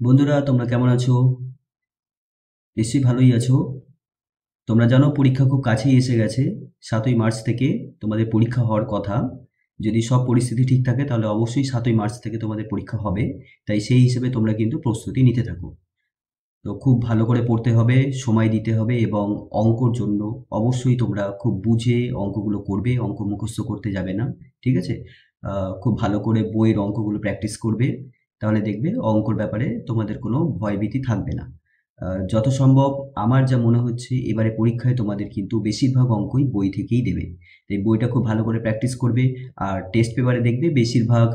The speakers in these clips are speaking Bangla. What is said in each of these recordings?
বন্ধুরা, তোমরা কেমন আছো? নিশ্চয়ই ভালোই আছো। তোমরা জানো পরীক্ষা খুব কাছেই এসে গেছে। ৭ই মার্চ থেকে তোমাদের পরীক্ষা হওয়ার কথা। যদি সব পরিস্থিতি ঠিক থাকে তাহলে অবশ্যই ৭ই মার্চ থেকে তোমাদের পরীক্ষা হবে। তাই সেই হিসেবে তোমরা কিন্তু প্রস্তুতি নিতে থাকো। তো খুব ভালো করে পড়তে হবে, সময় দিতে হবে এবং অঙ্কর জন্য অবশ্যই তোমরা খুব বুঝে অঙ্কগুলো করবে, অঙ্ক মুখস্থ করতে যাবে না। ঠিক আছে? খুব ভালো করে বইয়ের অঙ্কগুলো প্র্যাকটিস করবে। তাহলে দেখবে অঙ্কর ব্যাপারে তোমাদের কোনো ভয়ভীতি থাকবে না। যত সম্ভব আমার যা মনে হচ্ছে এবারে পরীক্ষায় তোমাদের কিন্তু বেশিরভাগ অঙ্কই বই থেকেই দেবে। তাই বইটা খুব ভালো করে প্র্যাকটিস করবে। আর টেস্ট পেপারে দেখবে বেশিরভাগ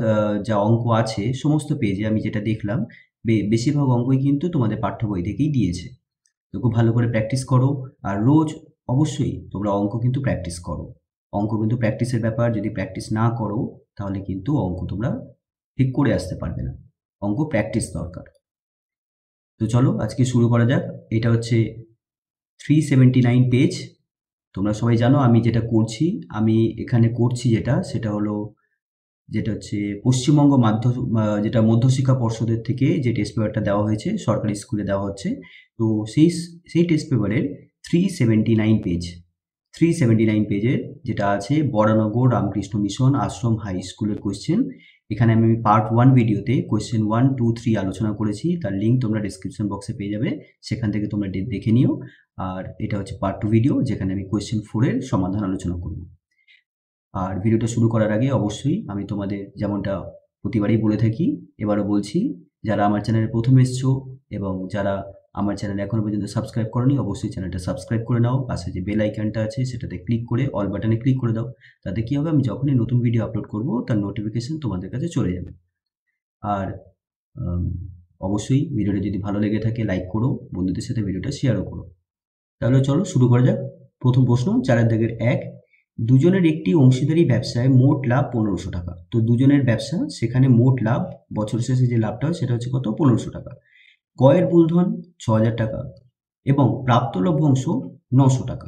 যা অঙ্ক আছে সমস্ত পেজে আমি যেটা দেখলাম বেশিরভাগ অঙ্কই কিন্তু তোমাদের পাঠ্য বই থেকেই দিয়েছে। তো খুব ভালো করে প্র্যাকটিস করো। আর রোজ অবশ্যই তোমরা অঙ্ক কিন্তু প্র্যাকটিস করো। অঙ্ক কিন্তু প্র্যাকটিসের ব্যাপার। যদি প্র্যাকটিস না করো তাহলে কিন্তু অঙ্ক তোমরা ঠিক করে আসতে পারবে না। অঙ্ক প্র্যাকটিস দরকার। তো চলো আজকে শুরু করা যাক। এটা হচ্ছে 379 পেজ। তোমরা সবাই জানো আমি যেটা করছি, আমি এখানে করছি সেটা হলো যেটা হচ্ছে পশ্চিমবঙ্গ যেটা মধ্যশিক্ষা পর্ষদের থেকে যে টেস্ট পেপারটা দেওয়া হয়েছে, সরকারি স্কুলে দেওয়া হচ্ছে। তো সেই টেস্ট পেপারের 379 পেজ, 379 পেজের যেটা আছে বরানগর রামকৃষ্ণ মিশন আশ্রম হাই স্কুলের কোয়েশ্চেন। এখানে আমি পার্ট 1 ভিডিওতে কোয়েশ্চেন 1, 2, 3 আলোচনা করেছি। তার লিঙ্ক তোমরা ডিসক্রিপশন বক্সে পেয়ে যাবে, সেখান থেকে তোমরা দেখে নিও। আর এটা হচ্ছে পার্ট 2 ভিডিও, যেখানে আমি কোয়েশ্চেন 4 এর সমাধান আলোচনা করব। আর ভিডিওটা শুরু করার আগে অবশ্যই আমি তোমাদের যেমনটা প্রতিবারই বলে থাকি, এবারও বলছি, যারা আমার চ্যানেলে প্রথম এসছো এবং যারা আমার চ্যানেল এখনো পর্যন্ত সাবস্ক্রাইব করোনি, অবশ্যই চ্যানেলটা সাবস্ক্রাইব করে নাও। পাশে যে বেল আইকনটা আছে সেটাতে ক্লিক করে অল বাটনে ক্লিক করে দাও। তাতে কি হবে, আমি যখনই নতুন ভিডিও আপলোড করব তার নোটিফিকেশন তোমাদের কাছে চলে যাবে। আর আম, অবশ্যই ভিডিওটা যদি ভালো লেগে থাকে লাইক করো, বন্ধুদের সাথে ভিডিওটা শেয়ারও করো। তাহলে চলো শুরু করা যাক। প্রথম প্রশ্ন, 4 দাগের 1, দুজনের একটি অংশীদারি ব্যবসায় মোট লাভ 1500 টাকা। তো দুজনের ব্যবসা, সেখানে মোট লাভ বছর শেষে যে লাভটা হয় সেটা হচ্ছে কত, 1500 টাকা। কয়ের মূলধন 6000 টাকা এবং প্রাপ্ত লভ্যাংশ 900 টাকা।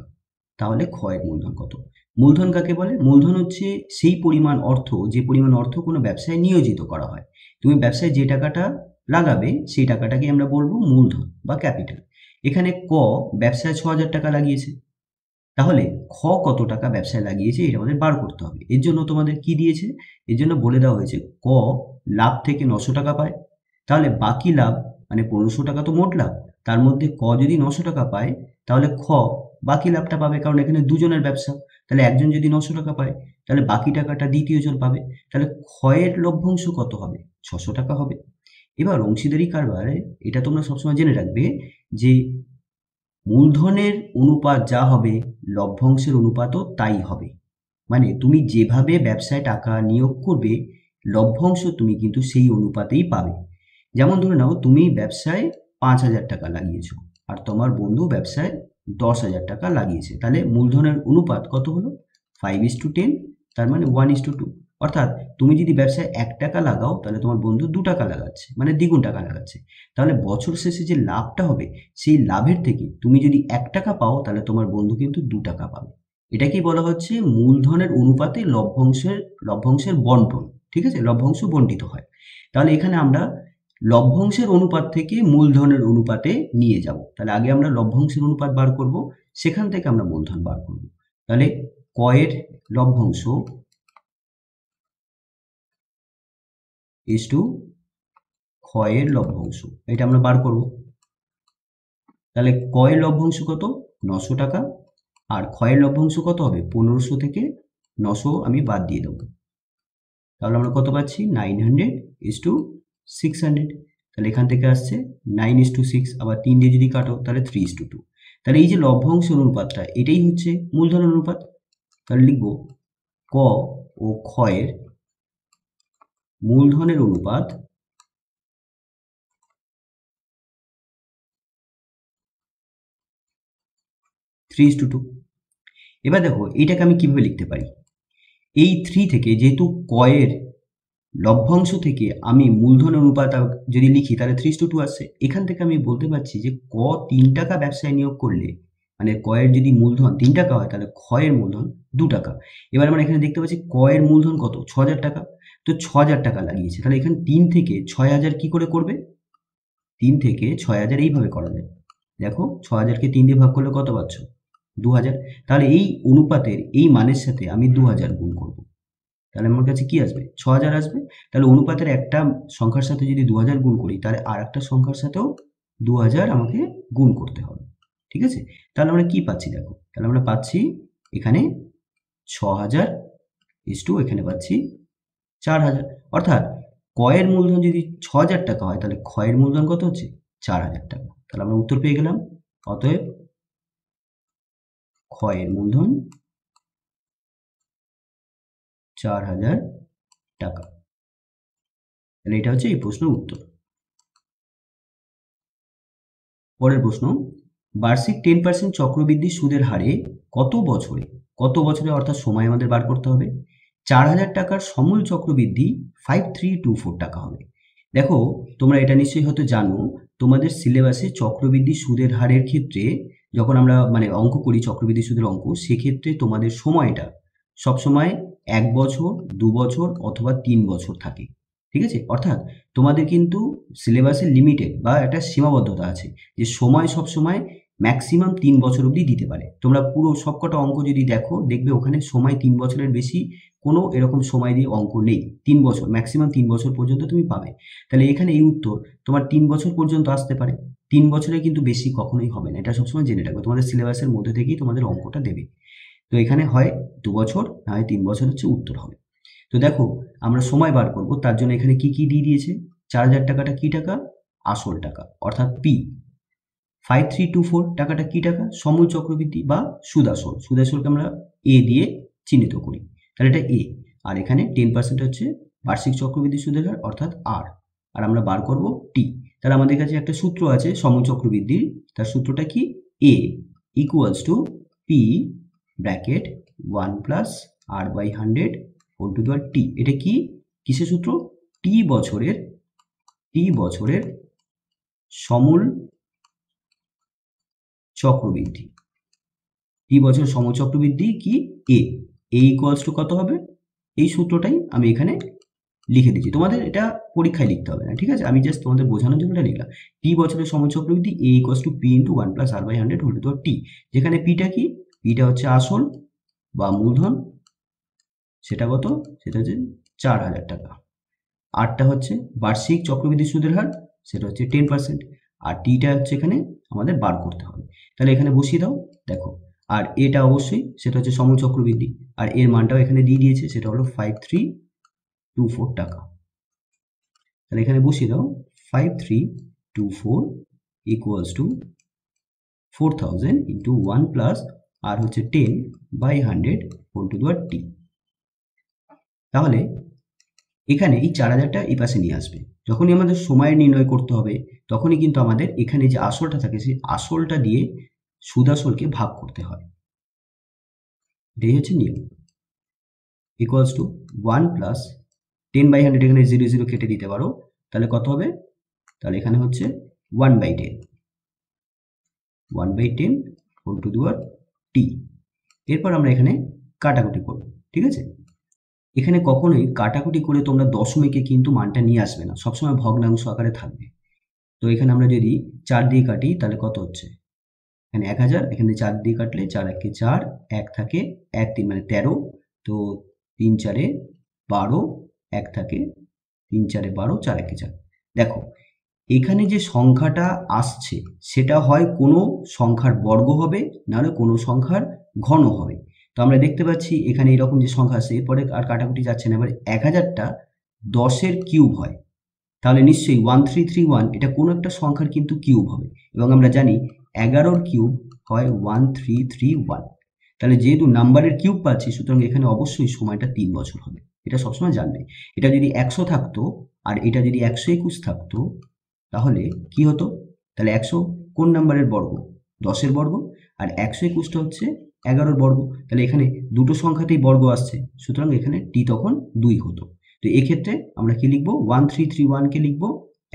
তাহলে ক্ষয়ের মূলধন কত? মূলধন কাকে বলে? মূলধন হচ্ছে সেই পরিমাণ অর্থ, যে পরিমাণ অর্থ কোনো ব্যবসায় নিয়োজিত করা হয়। তুমি ব্যবসায় যে টাকাটা লাগাবে সেই টাকাটাকে আমরা বলবো মূলধন বা ক্যাপিটাল। এখানে ক ব্যবসায় 6000 টাকা লাগিয়েছে, তাহলে খ কত টাকা ব্যবসায় লাগিয়েছে এটা আমাদের বার করতে হবে। এর জন্য তোমাদের কি দিয়েছে, এর জন্য বলে দেওয়া হয়েছে ক লাভ থেকে 900 টাকা পায়। তাহলে বাকি লাভ মানে 1500 টাকা তো মোট লাভ, তার মধ্যে ক যদি 900 টাকা পায় তাহলে খ বাকি লাভটা পাবে, কারণ এখানে দুজনের ব্যবসা। তাহলে একজন যদি 900 টাকা পায় তাহলে বাকি টাকাটা দ্বিতীয়জন পাবে। তাহলে ক্ষয়ের লভ্যাংশ কত হবে? 600 টাকা হবে। এবার অংশীদারি কারবারে এটা তোমরা সবসময় জেনে রাখবে যে মূলধনের অনুপাত যা হবে লভ্যাংশের অনুপাতও তাই হবে। মানে তুমি যেভাবে ব্যবসায় টাকা নিয়োগ করবে লভ্যাংশ তুমি কিন্তু সেই অনুপাতেই পাবে। যেমন ধরে নাও তুমি ব্যবসায় 5,000 টাকা লাগিয়েছো আর তোমার বন্ধু ব্যবসায় 10,000 টাকা লাগিয়েছে, তাহলে মূলধনের অনুপাত কত হলো? 5:10, তার মানে 1:2। অর্থাৎ তুমি যদি ব্যবসায় 1 টাকা লাগাও তাহলে তোমার বন্ধু 2 টাকা লাগাচ্ছে, মানে দ্বিগুণ টাকা লাগাচ্ছে। তাহলে বছর শেষে যে লাভটা হবে সেই লাভের থেকে তুমি যদি 1 টাকা পাও তাহলে তোমার বন্ধু কিন্তু 2 টাকা পাবে। এটাকেই বলা হচ্ছে মূলধনের অনুপাতে লভ্যাংশের বন্টন। ঠিক আছে, লভ্যাংশ বন্টিত হয়। তাহলে এখানে আমরা লভ্যাংশের অনুপাত থেকে মূলধনের অনুপাতে নিয়ে যাব। তাহলে আগে আমরা লভ্যাংশের অনুপাত বার করব, সেখান থেকে আমরা মূলধন বার করব। তাহলে কয়ের লভ্যাংশ ইস টু ক্ষয়ের লভ্যাংশ, এটা আমরা বার করব। তাহলে কয়ের লভ্যাংশ কত? 900 টাকা। আর ক্ষয়ের লভ্যাংশ কত হবে? 1500 থেকে 900 আমি বাদ দিয়ে দেবো। তাহলে আমরা কত পাচ্ছি? 900:600। তাহলে এখান থেকে আসছে 9:6, আবার 3 দিয়ে যদি কাটো তাহলে 3:2। তাহলে এই যে লভ্যাংশ অনুপাতটা এটাই হচ্ছে মূলধন অনুপাত। তাহলে লিখব ক ও ক্ষয়ের মূলধনের অনুপাত 3:2। এবার দেখো এটাকে আমি কিভাবে লিখতে পারি। এই 3 থেকে, যেহেতু কয়ের লভ্যাংশ থেকে আমি মূলধন অনুপাত যদি লিখি তাহলে 3:2 আসছে। এখান থেকে আমি বলতে পারছি যে ক 3 টাকা ব্যবসায় নিয়োগ করলে, মানে কয়ের যদি মূলধন 3 টাকা হয় তাহলে ক্ষয়ের মূলধন 2 টাকা। এবার আমরা এখানে দেখতে পাচ্ছি কয়ের মূলধন কত? 6,000 টাকা। তো 6,000 টাকা লাগিয়েছে, তাহলে এখানে 3 থেকে 6,000 কি করে করবে? 3 থেকে 6000 এইভাবে করা যায়। দেখো 6000কে 3 দিয়ে ভাগ করলে কত পাচ্ছ? 2000। তাহলে এই অনুপাতের এই মানের সাথে আমি 2000 গুণ করব। তাহলে আমার কাছে কি আসবে? 6000 আসবে। তাহলে অনুপাতের একটা সংখ্যার সাথে যদি 2000 গুণ করি, তাহলে আর একটা সংখ্যার সাথেও 2000 আমাকে গুণ করতে হবে। ঠিক আছে? তাহলে আমরা কি পাচ্ছি দেখো। তাহলে আমরা পাচ্ছি এখানে 6000 এখানে পাচ্ছি 4000। অর্থাৎ কয়ের মূলধন যদি 6000 টাকা হয়, তাহলে ক্ষয়ের মূলধন কত হচ্ছে? 4000 টাকা। তাহলে আমরা উত্তর পেয়ে গেলাম। অতএব ক্ষয়ের মূলধন 4000 টাকা। তাহলে এটা হচ্ছে এই প্রশ্নের উত্তর। পরের প্রশ্ন, বার্ষিক 10% চক্রবৃদ্ধি সুদের হারে কত বছরে অর্থাৎ সময় আমাদের বার করতে হবে। 4000 টাকার সমূল চক্রবৃদ্ধি 5324 টাকা হবে। দেখো তোমরা এটা নিশ্চয়ই হয়তো জানো, তোমাদের সিলেবাসে চক্রবৃদ্ধি সুদের হারের ক্ষেত্রে যখন আমরা অঙ্ক করি, চক্রবৃদ্ধি সুদের অঙ্ক, সেক্ষেত্রে তোমাদের সময়টা সবসময় 1 বছর, 2 বছর অথবা 3 বছর থাকে। ঠিক আছে? অর্থাৎ তোমাদের কিন্তু সিলেবাসের লিমিটেড বা একটা সীমাবদ্ধতা আছে যে সময় সবসময় ম্যাক্সিমাম 3 বছর অবধি দিতে পারে। তোমরা পুরো সবকটা অঙ্ক যদি দেখো, দেখবে ওখানে সময় 3 বছরের বেশি কোনো এরকম সময় দিয়ে অঙ্ক নেই। 3 বছর, ম্যাক্সিমাম 3 বছর পর্যন্ত তুমি পাবে। তাহলে এখানে এই উত্তর তোমার 3 বছর পর্যন্ত আসতে পারে। 3 বছরে কিন্তু বেশি কখনোই হবে না, এটা সবসময় জেনে রাখবে। তোমাদের সিলেবাসের মধ্যে থেকেই তোমাদের অঙ্কটা দেবে। তো এখানে হয় 2 বছর, না হয় 3 বছর হচ্ছে উত্তর হবে। তো দেখো আমরা সময় বার করব, তার জন্য এখানে কি কি দিয়ে দিয়েছে? 4000 টাকাটা কি টাকা? আসল টাকা, অর্থাৎ পি। 5324 টাকাটা কি টাকা? সমূল চক্রবৃদ্ধি বা সুদাসল। সুদাসলকে আমরা এ দিয়ে চিহ্নিত করি, তাহলে এটা এ। আর এখানে 10% হচ্ছে বার্ষিক চক্রবৃদ্ধি সুদের হার, অর্থাৎ আর। আর আমরা বার করব টি। তাহলে আমাদের কাছে একটা সূত্র আছে সমূল চক্রবৃদ্ধির, তার সূত্রটা কি? A equals to P bracket 1 plus R by 100 whole to the power T. এটা কি কিসের সূত্র? টি বছরের সমূল চক্রবৃদ্ধি। টি বছর সমূল চক্রবৃদ্ধি কি? এ ইকুয়ালস টু কত হবে? এই সূত্রটাই আমি এখানে লিখে দিচ্ছি, তোমাদের এটা পরীক্ষায় লিখতে হবে না। ঠিক আছে? আমি জাস্ট তোমাদের বোঝানোর জন্য এটা লিখলাম। টি বছরের সমূল চক্রবৃদ্ধি A equals to P into 1 plus R by 100 whole to the power T. যেখানে পিটা কি? পিটা হচ্ছে আসল বা মূলধন, সেটা কত? সেটা হচ্ছে 4000 টাকা। আরটা হচ্ছে বার্ষিক চক্রবৃদ্ধি সুদের হার, সেটা হচ্ছে 10%। আর টিটা হচ্ছে এখানে আমাদের বার করতে হবে। তাহলে এখানে বসিয়ে দাও। দেখো, আর এটা অবশ্যই সেটা হচ্ছে সমূল চক্রবৃদ্ধি, আর এর মানটাও এখানে দিয়ে দিয়েছে, সেটা হলো 5324 টাকা। তাহলে এখানে বসিয়ে দাও 5324 ইকুয়ালস টু 4000 ইন্টু 1 প্লাস আর হচ্ছে 10 by 100 whole to the power টি। তাহলে এখানে এই 4000টা এই পাশে নিয়ে আসবে। যখনই আমাদের সময় নির্ণয় করতে হবে, তখনই কিন্তু আমাদের এখানে যে আসলটা থাকে, সেই আসলটা দিয়ে সুদাসলকে ভাগ করতে হয়। এটাই হচ্ছে নিয়ম। ইকুয়ালস টু 1 প্লাস 10 বাই 100, এখানে 0 0 কেটে দিতে পারো, তাহলে কত হবে? তাহলে এখানে হচ্ছে 1 by 10 whole to the power টি। এরপর আমরা এখানে কাটাকুটি করব। ঠিক আছে? এখানে কখনোই কাটাকুটি করে তোমরা দশমিকে কিন্তু মানটা নিয়ে আসবে না, সবসময় ভগ্নাংশ আকারে থাকবে। তো এখানে আমরা যদি 4 দিয়ে কাটি, তাহলে কত হচ্ছে? এখানে 1000, এখানে 4 দিয়ে কাটলে 4 একে 4, 1 থাকে 1 3 মানে 13, তো 3 4 12, 1 থাকে 3 4 12, 4 1 4। দেখো এখানে যে সংখ্যাটা আসছে সেটা হয় কোনো সংখ্যার বর্গ হবে, নাহলে কোনো সংখ্যার ঘন হবে। তো আমরা দেখতে পাচ্ছি এখানে এরকম যে সংখ্যা আছে, এরপরে আর কাটাকুটি যাচ্ছে না। এবার 1000টা 10-এর কিউব হয়, তাহলে নিশ্চয়ই 1331 এটা কোনো একটা সংখ্যার কিন্তু কিউব হবে। এবং আমরা জানি 11-র কিউব হয় 1331। তাহলে যেহেতু নাম্বারের কিউব পাচ্ছি, সুতরাং এখানে অবশ্যই সময়টা 3 বছর হবে। এটা সবসময় জানবে। এটা যদি 100 থাকতো আর এটা যদি 121 থাকতো, তাহলে কি হতো? তাহলে 100 কোন নাম্বারের বর্গ? 10-এর বর্গ। আর 121টা হচ্ছে 11-র বর্গ। তাহলে এখানে দুটো সংখ্যাতেই বর্গ আসছে, সুতরাং এখানে টি তখন 2 হতো। তো এক্ষেত্রে আমরা কি লিখবো? 1331কে লিখবো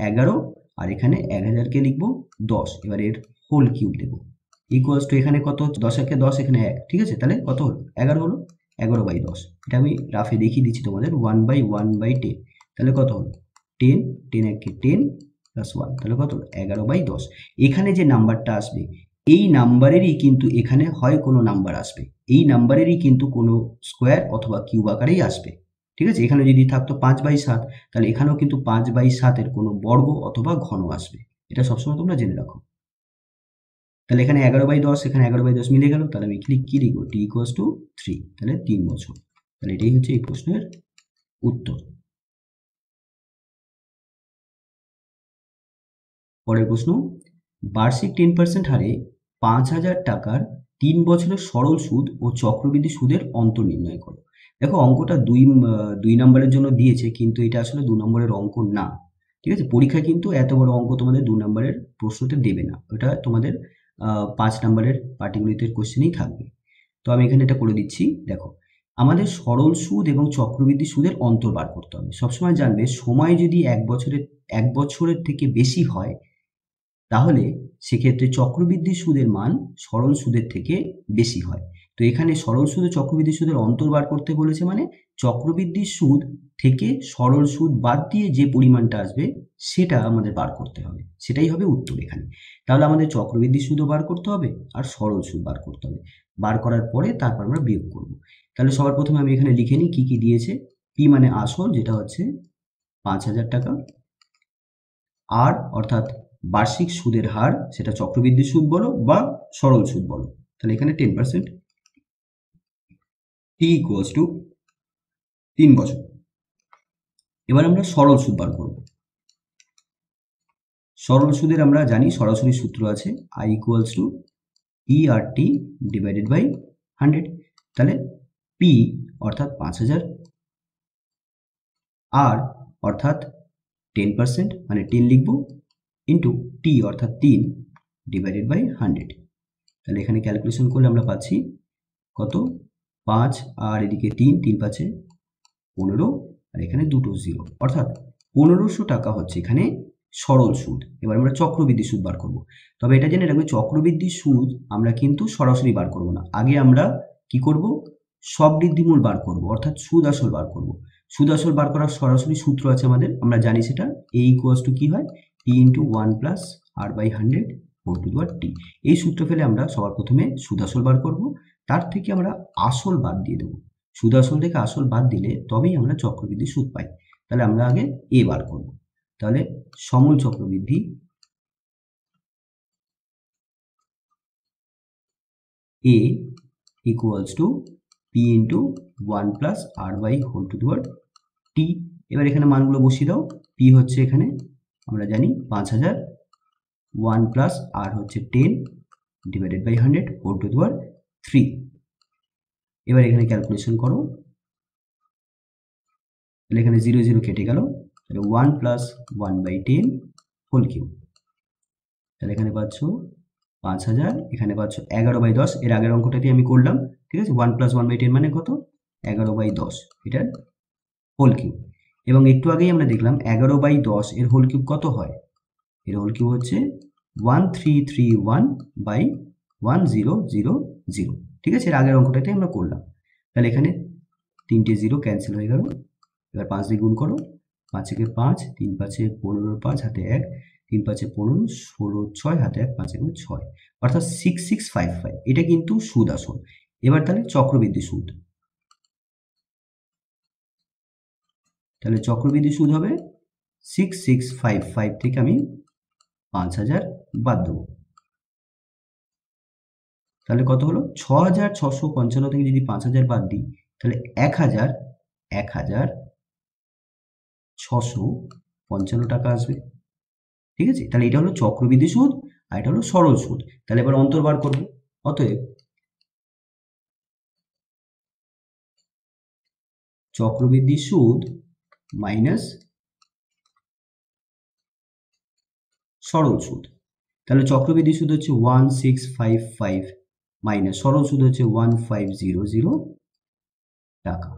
11, আর এখানে 1000কে লিখবো 10। এবার এর হোল কিউব দেবো। ইকুয়ালস টু এখানে কত হচ্ছে? 10 একে 10, এখানে 1। ঠিক আছে? তাহলে কত হলো? 11 হলো। 11 বাই 10, এটা আমি রাফে দেখিয়ে দিচ্ছি তোমাদের। 1 বাই 10, তাহলে কত হলো? 10, 10 একে 10, প্লাস 1, তাহলে কত 11/10। এখানে যে নাম্বারটা আসবে এই নাম্বারেরই কিন্তু এখানে হয় কোনো নাম্বার আসবে, এই নাম্বারেরই কিন্তু কোনো স্কোয়ার অথবা কিউব আকারেই আসবে। ঠিক আছে, এখানে যদি থাকতো 5/7 তাহলে এখানেও কিন্তু 5/7 কোনো বর্গ অথবা ঘন আসবে, এটা সবসময় তোমরা জেনে রাখো। তাহলে এখানে 11/10, এখানে 11/10 মিলে গেল, তাহলে আমি কি লিখবো t = 3, তাহলে 3 বছর। তাহলে এটাই হচ্ছে এই প্রশ্নের উত্তর। পরের প্রশ্ন, বার্ষিক 10% হারে 5,000 টাকার 3 বছরের সরল সুদ ও চক্রবৃদ্ধি সুদের অন্তর নির্ণয় করো। দেখো অঙ্কটা দুই নম্বরের জন্য দিয়েছে, কিন্তু এটা আসলে 2 নম্বরের অঙ্ক না। ঠিক আছে, পরীক্ষায় কিন্তু এত বড় অঙ্ক তোমাদের 2 নম্বরের প্রশ্নতে দেবে না, ওটা তোমাদের 5 নম্বরের পাটিগণিতের কোশ্চেনেই থাকবে। তো আমি এখানে এটা করে দিচ্ছি। দেখো, আমাদের সরল সুদ এবং চক্রবৃদ্ধি সুদের অন্তর বার করতে হবে। সবসময় জানবে সময় যদি 1 বছরের থেকে বেশি হয় তাহলে সেক্ষেত্রে চক্রবৃদ্ধি সুদের মান সরল সুদের থেকে বেশি হয়। তো এখানে সরল সুদ ও চক্রবৃদ্ধি সুদের অন্তর বার করতে বলেছে, মানে চক্রবৃদ্ধি সুদ থেকে সরল সুদ বাদ দিয়ে যে পরিমাণটা আসবে সেটা আমাদের বার করতে হবে, সেটাই হবে উত্তর এখানে। তাহলে আমাদের চক্রবৃদ্ধি সুদও বার করতে হবে আর সরল সুদ বার করতে হবে। বার করার পরে তারপর আমরা বিয়োগ করব। তাহলে সবার প্রথমে আমি এখানে লিখে নিই কি কি দিয়েছে। পি মানে আসল, যেটা হচ্ছে 5,000 টাকা। আর অর্থাৎ বার্ষিক সুদের হার, সেটা চক্রবৃদ্ধি সুদ বলো বা সরল সুদ বলো। তাহলে এখানে 10%, t = 3 বছর। এবার আমরা সরল সুদ বার করব। সরল সুদের আমরা জানি সরাসরি সূত্র আছে, i = ERT / 100। তাহলে p অর্থাৎ 5,000, r অর্থাৎ 10% মানে 10 লিখব, ইন্টু t অর্থাৎ 3 / 100। তাহলে এখানে ক্যালকুলেশন করলে আমরা পাচ্ছি কত, 5 আর এদিকে 3, 3 5 15, আর এখানে দুটো 0, অর্থাৎ 1500 টাকা হচ্ছে এখানে সরল সুদ। এবার আমরা চক্রবৃদ্ধি সুদ বার করব। তবে এটা জেনে রাখবে চক্রবৃদ্ধি সুদ আমরা কিন্তু সরাসরি বার করব না, আগে আমরা কি করব, সবৃদ্ধিমূল বার করব, অর্থাৎ সুদ আসল বার করব। সুদ আসল বার করার সরাসরি সূত্র আছে আমাদের, আমরা জানি সেটা a = কি হয়, p × 1 + r/100 whole to the power t। এই সূত্র ফেলে আমরা সবার প্রথমে সুদ আসল বার করব, তার থেকে আমরা আসল বাদ দিয়ে দেবো। সুদ আসল থেকে আসল বাদ দিলে তবেই আমরা চক্রবৃদ্ধি সুদ পাই। তাহলে আমরা আগে এ বার করব। তাহলে সমূল চক্রবৃদ্ধি a = p × 1 + r/, whole to the power t। এবার এখানে মানগুলো বসিয়ে দাও। p হচ্ছে এখানে আমরা জানি 5,000, 1 + r হচ্ছে 10 / 100 হোল টু দি পাওয়ার 3। এবার এখানে ক্যালকুলেশন করো, তাহলে এখানে 0 0 কেটে গেল, তাহলে 1 + 1/10 হোল কিউব। তাহলে এখানে পাচ্ছ 5,000, এখানে পাচ্ছ 11/10, এর আগের অঙ্কটাতে আমি করলাম। ঠিক আছে, 1 + 1/10 মানে কত, 11/10, এটার হোল কিউব। এবং একটু আগেই আমরা দেখলাম 11/10 এর হোল কিউব কত হয়, এর হোল কিউব হচ্ছে 1331/1000। ঠিক আছে, এর আগের অঙ্কটাতে আমরা করলাম। তাহলে এখানে 3টে 0 ক্যান্সেল হয়ে গেল। এবার 5 দিয়ে গুণ করো, 5 একে 5, 3 5 15, 5 হাতে 1, 3 5 15, 16 6 হাতে 1, 5 একে 6, অর্থাৎ 6655। এটা কিন্তু সুদ আসল। এবার তাহলে চক্রবৃদ্ধি সুদ, তাহলে চক্রবৃদ্ধি সুদ হবে 6655 থেকে আমি 5,000 বাদ দেবো। তাহলে কত হলো, 6,655 থেকে যদি 5,000 বাদ দিই তাহলে 1,655 টাকা আসবে। ঠিক আছে, তাহলে এটা হলো চক্রবৃদ্ধি সুদ আর এটা হলো সরল সুদ। তাহলে এবার অন্তর বার করবো। অতএব চক্রবৃদ্ধি সুদ মাইনাস সরল সুদ। তাহলে চক্রবৃদ্ধি সুদ হচ্ছে 1655 মাইনাস সরল সুদ হচ্ছে 1500 টাকা।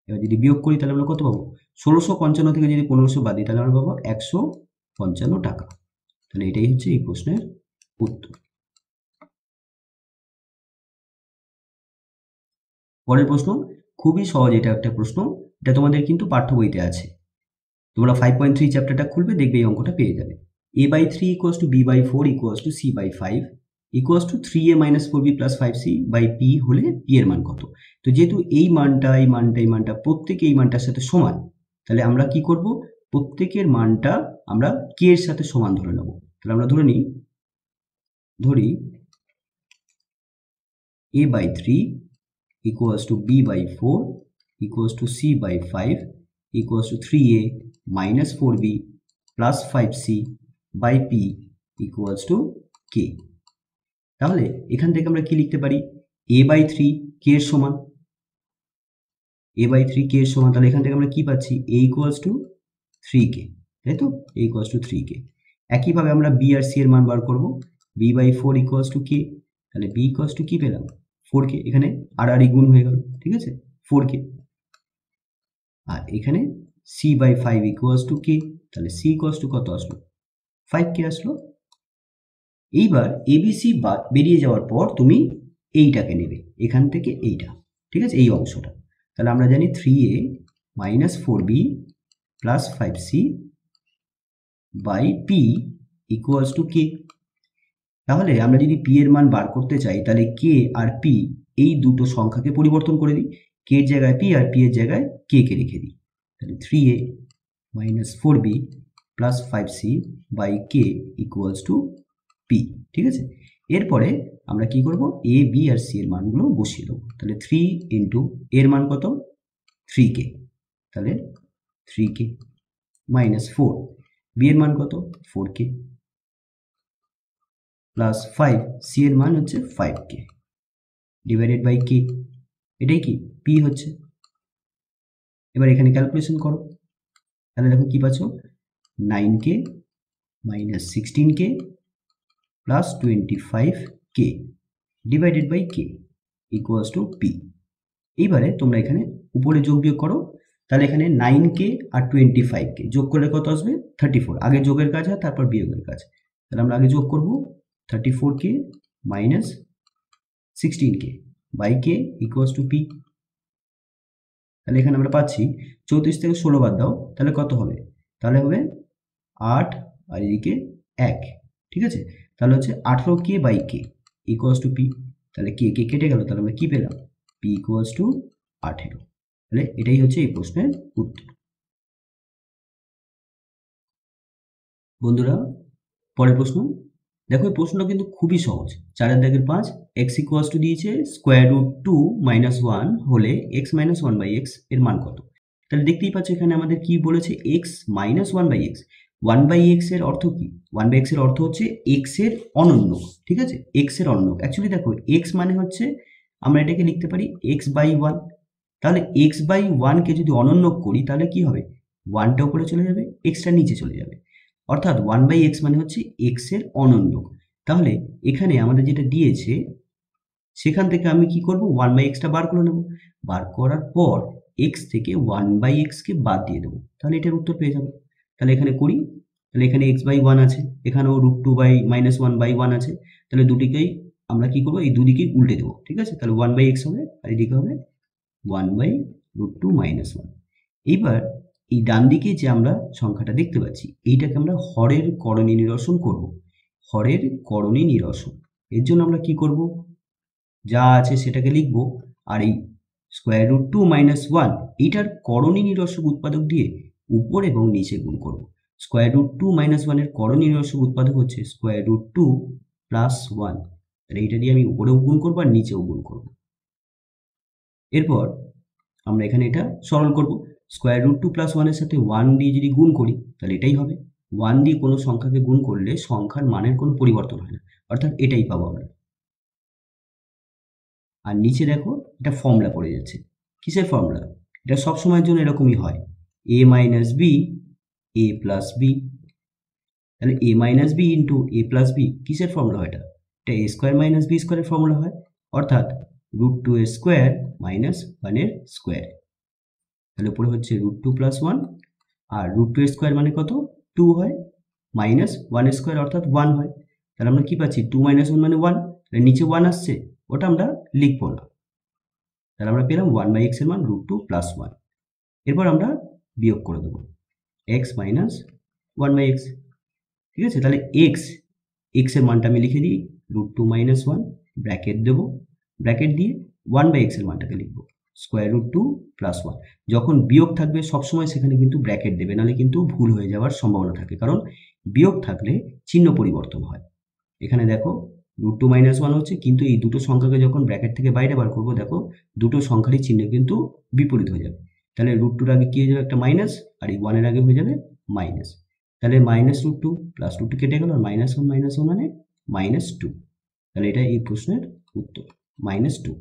এবার যদি বিয়োগ করি তাহলে আমরা কত পাবো, 1655 থেকে যদি 1500 বাদ দিই তাহলে আমরা পাবো 155 টাকা। তাহলে এটাই হচ্ছে এই প্রশ্নের উত্তর। পরের প্রশ্ন খুবই সহজ, এটা একটা প্রশ্ন, এটা তোমাদের কিন্তু পাঠ্য বইতে আছে। তোমরা 5.3 চ্যাপ্টারটা খুলবে, দেখবে এই অঙ্কটা পেয়ে যাবে। a/3 equals to b/4 equals to c/5 equals to 3a - 4b + 5c/p হলে p এর মান কত? তো যেহেতু এই মানটা প্রত্যেকে এই মানটার সাথে সমান, তাহলে আমরা কি করব, প্রত্যেকের মানটা আমরা k এর সাথে সমান ধরে নেব। তাহলে আমরা ধরি a/3 equals to b/4 equals to c/5 equals to 3a - 4b plus 5c/p equals to k। তাহলে এখান থেকে আমরা কি লিখতে পারি, a/3 k এর সমান, তাহলে এখান থেকে আমরা কি পাচ্ছি, a equals to 3k, তাই তো, a equals to 3k। একইভাবে আমরা b আর c এর মান বার করব, b/4 equals to k, তাহলে b equals to কি পেলাম, 4k। এখানে আর গুণ হয়ে গেল, ঠিক আছে, 4k। আর এখানে c/5 equals to k, তাহলে c equals to কত আসলো, 5k আসলো। এইবার abc বেরিয়ে যাওয়ার পর তুমি এইটাকে নেবে, এখান থেকে এইটা, ঠিক আছে, এই অংশটা। তাহলে আমরা জানি 3a - 4b plus 5c/p equals to k। তাহলে আমরা যদি p এর মান বার করতে চাই, তাহলে k আর p এই দুটো সংখ্যাকে পরিবর্তন করে দিই, k এর জায়গায় p আর p এর জায়গায় k কে রেখে দিই। তাহলে 3a - 4b plus 5c/k equals to p, ঠিক আছে। এরপরে আমরা কি করব, a b আর c এর মানগুলো বসিয়ে দেবো। তাহলে 3 ইন্টু এর মান কত, 3k, তাহলে 3k - 4, b এর মান কত, 4k, প্লাস 5 c এর মান হচ্ছে 5k ডিভাইডেড বাই k, এটাই কি p হচ্ছে। এবার এখানে ক্যালকুলেশন করো, তাহলে দেখো কি পাচ্ছ, 9k - 16k plus 25k divided by k equals to p। এইবারে তোমরা এখানে উপরে যোগ বিয়োগ করো, তাহলে এখানে 9k আর 25k যোগ করলে কত আসবে, 34। আগে যোগের কাজ হয়, তারপর বিয়োগের কাজ। তাহলে আমরা আগে যোগ করব, 34k minus 16k by k equals to p। তাহলে এখানে আমরা পাচ্ছি 34 থেকে 16 বাদ দাও, তাহলে কত হবে, তাহলে হবে 8 আর এদিকে 1, ঠিক আছে। তাহলে হচ্ছে 18k by k equals to p। তাহলে k কেটে গেল, তাহলে আমরা কি পেলাম, p equals to 18। তাহলে এটাই হচ্ছে এই প্রশ্নের উত্তর। বন্ধুরা, পরের প্রশ্ন দেখো, এই প্রশ্নটা কিন্তু খুবই সহজ। 4 দাগের 5, x ইকুয়ালস টু দিয়েছে √2 - 1 হলে x - 1/x এর মান কত? তাহলে দেখতেই পাচ্ছ এখানে আমাদের কি বলেছে, x - 1/x। 1/x এর অর্থ কি, 1/x এর অর্থ হচ্ছে x এর অনন্য, ঠিক আছে, x এর অনন্য। অ্যাকচুয়ালি দেখো x মানে হচ্ছে, আমরা এটাকে লিখতে পারি x/1। তাহলে x/1 কে যদি অনন্য করি, তাহলে কি হবে, 1টা উপরে চলে যাবে, xটা নিচে চলে যাবে, অর্থাৎ 1/x মানে হচ্ছে x এর অনন্য। তাহলে এখানে আমাদের যেটা দিয়েছে, সেখান থেকে আমি কি করব, 1/xটা বার করে নেব, বার করার পর x থেকে 1/x কে বাদ দিয়ে দেবো, তাহলে এটার উত্তর পেয়ে যাবো। তাহলে এখানে করি, তাহলে এখানে x/1 আছে, এখানেও √2 - 1/1 আছে, তাহলে দুটিকেই আমরা কি করবো, এই দুদিকেই উল্টে দেবো, ঠিক আছে। তাহলে 1/x হবে, আর এদিকে হবে 1/√2 - 1। এইবার এই ডান দিকে যে আমরা সংখ্যাটা দেখতে পাচ্ছি, এইটাকে আমরা হরের করণী নিরসন করব। হরের করণী নিরসন, এর জন্য আমরা কি করব, যা আছে সেটাকে লিখব, আর এই √2 - 1 এইটার করণী নিরসক উৎপাদক দিয়ে উপর এবং নিচে গুণ করব। √2 - 1 এর করণী নিরসক উৎপাদক হচ্ছে √2 + 1, তাহলে এইটা দিয়ে আমি উপরেও গুণ করবো আর নিচেও গুণ করব। এরপর আমরা এখানে এটা সরল করব, √2 + 1 এর সাথে 1 দিয়ে যদি গুণ করি, তাহলে এটাই হবে। 1 দিয়ে কোনো সংখ্যাকে গুণ করলে সংখ্যার মানের কোনো পরিবর্তন হয় না, অর্থাৎ এটাই পাবো আমরা। আর নিচে দেখো এটা ফর্মুলা পড়ে যাচ্ছে, কিসের ফর্মুলা, এটা সব সময়ের জন্য এরকমই হয়, a - b a + b। তাহলে a - b into a + b কিসের ফর্মুলা হয়, এটা a² - b² এর ফর্মুলা হয়, অর্থাৎ √2 এর স্কোয়ার মাইনাস 1 এর স্কোয়ার। তাহলে উপরে হচ্ছে √2 + 1, আর √2 এর স্কোয়ার মানে কত, 2 হয়, মাইনাস 1 এর স্কোয়ার অর্থাৎ 1 হয়। তাহলে আমরা কি পাচ্ছি, 2 - 1 মানে 1, তাহলে নিচে 1 আসছে, ওটা আমরা লিখবো না। তাহলে আমরা পেলাম 1/x এর মান √2 + 1। এরপর আমরা বিয়োগ করে দেবো, এক্স মাইনাস 1/x, ঠিক আছে। তাহলে এক্স এর মানটা আমি লিখে দিই √2 - 1, ব্র্যাকেট দেবো, ব্র্যাকেট দিয়ে 1/x এর মানটাকে লিখবো √2 + 1। যখন বিয়োগ থাকবে সবসময় সেখানে কিন্তু ব্র্যাকেট দেবে, নাহলে কিন্তু ভুল হয়ে যাওয়ার সম্ভাবনা থাকে, কারণ বিয়োগ থাকলে চিহ্ন পরিবর্তন হয়। এখানে দেখো √2 - 1 হচ্ছে, কিন্তু এই দুটো সংখ্যাকে যখন ব্র্যাকেট থেকে বাইরে বার করবো, দেখো দুটো সংখ্যারই চিহ্ন কিন্তু বিপরীত হয়ে যাবে। তাহলে √2 আগে কি হয়ে যাবে, একটা মাইনাস, আর এই 1 এর আগে হয়ে যাবে মাইনাস। তাহলে -√2 + √2 কেটে গেল, আর -1 - 1 মানে -2। তাহলে এটা এই প্রশ্নের উত্তর -2।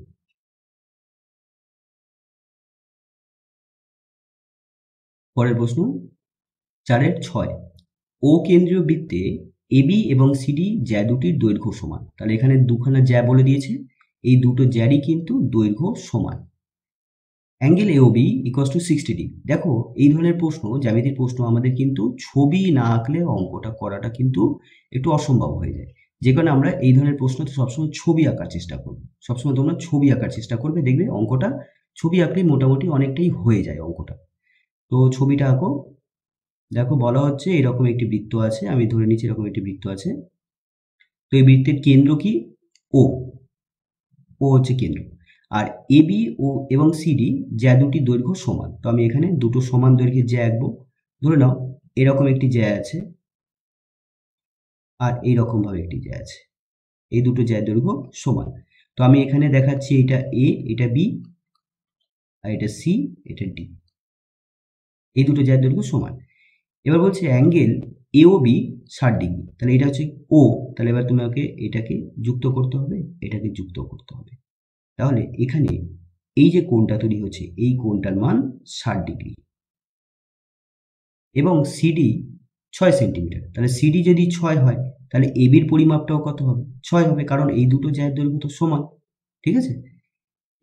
পরের প্রশ্ন 4-এর 6, ও কেন্দ্রীয় বৃত্তে এবি এবং সিডি জ্যা দুটির দৈর্ঘ্য সমান। তাহলে এখানে দুখানা জ্যা বলে দিয়েছে, এই দুটো জ্যারই কিন্তু দৈর্ঘ্য সমান। Angle AOB = 60 degree. দেখো এই ধরনের প্রশ্ন, জ্যামিতির প্রশ্ন আমাদের কিন্তু ছবি না আঁকলে অঙ্কটা করাটা কিন্তু একটু অসম্ভব হয়ে যায়, যে কারণে আমরা এই ধরনের প্রশ্নতে সবসময় ছবি আঁকার চেষ্টা করব। সবসময় তোমরা ছবি আঁকার চেষ্টা করবে, দেখবে অঙ্কটা ছবি আঁকলেই মোটামুটি অনেকটাই হয়ে যায় অঙ্কটা। তো ছবিটা আঁকো। দেখো বলা হচ্ছে এরকম একটি বৃত্ত আছে, আমি ধরে নিচ্ছি এরকম একটি বৃত্ত আছে। তো এই বৃত্তের কেন্দ্র কি, ও হচ্ছে কেন্দ্র, আর এবি ও এবং সিডি জ্যা দুটি দৈর্ঘ্য সমান। তো আমি এখানে দুটো সমান দৈর্ঘ্যের জ্যা আঁকবো। ধরে নাও এরকম একটি জ্যা আছে, আর এইরকম ভাবে একটি জ্যা আছে, এই দুটো জ্যার দৈর্ঘ্য সমান। তো আমি এখানে দেখাচ্ছি এটা এ, এটা বি, আর এটা সি, এটা ডি, এই দুটো জ্যার দৈর্ঘ্য সমান। এবার বলছে অ্যাঙ্গেল এওবি 60 ডিগ্রি। তাহলে এটা হচ্ছে ও, তাহলে এবার তোমাকে এটাকে যুক্ত করতে হবে, এটাকে যুক্ত করতে হবে। তাহলে এখানে এই যে কোণটা তৈরি হচ্ছে, এই কোণটার মান 60 ডিগ্রি, এবং সিডি 6 সেন্টিমিটার। তাহলে সিডি যদি 6 হয়, তাহলে এবির পরিমাপটাও কত হবে, 6 হবে, কারণ এই দুটো জ্যায়ের দৈর্ঘ্য তো সমান, ঠিক আছে।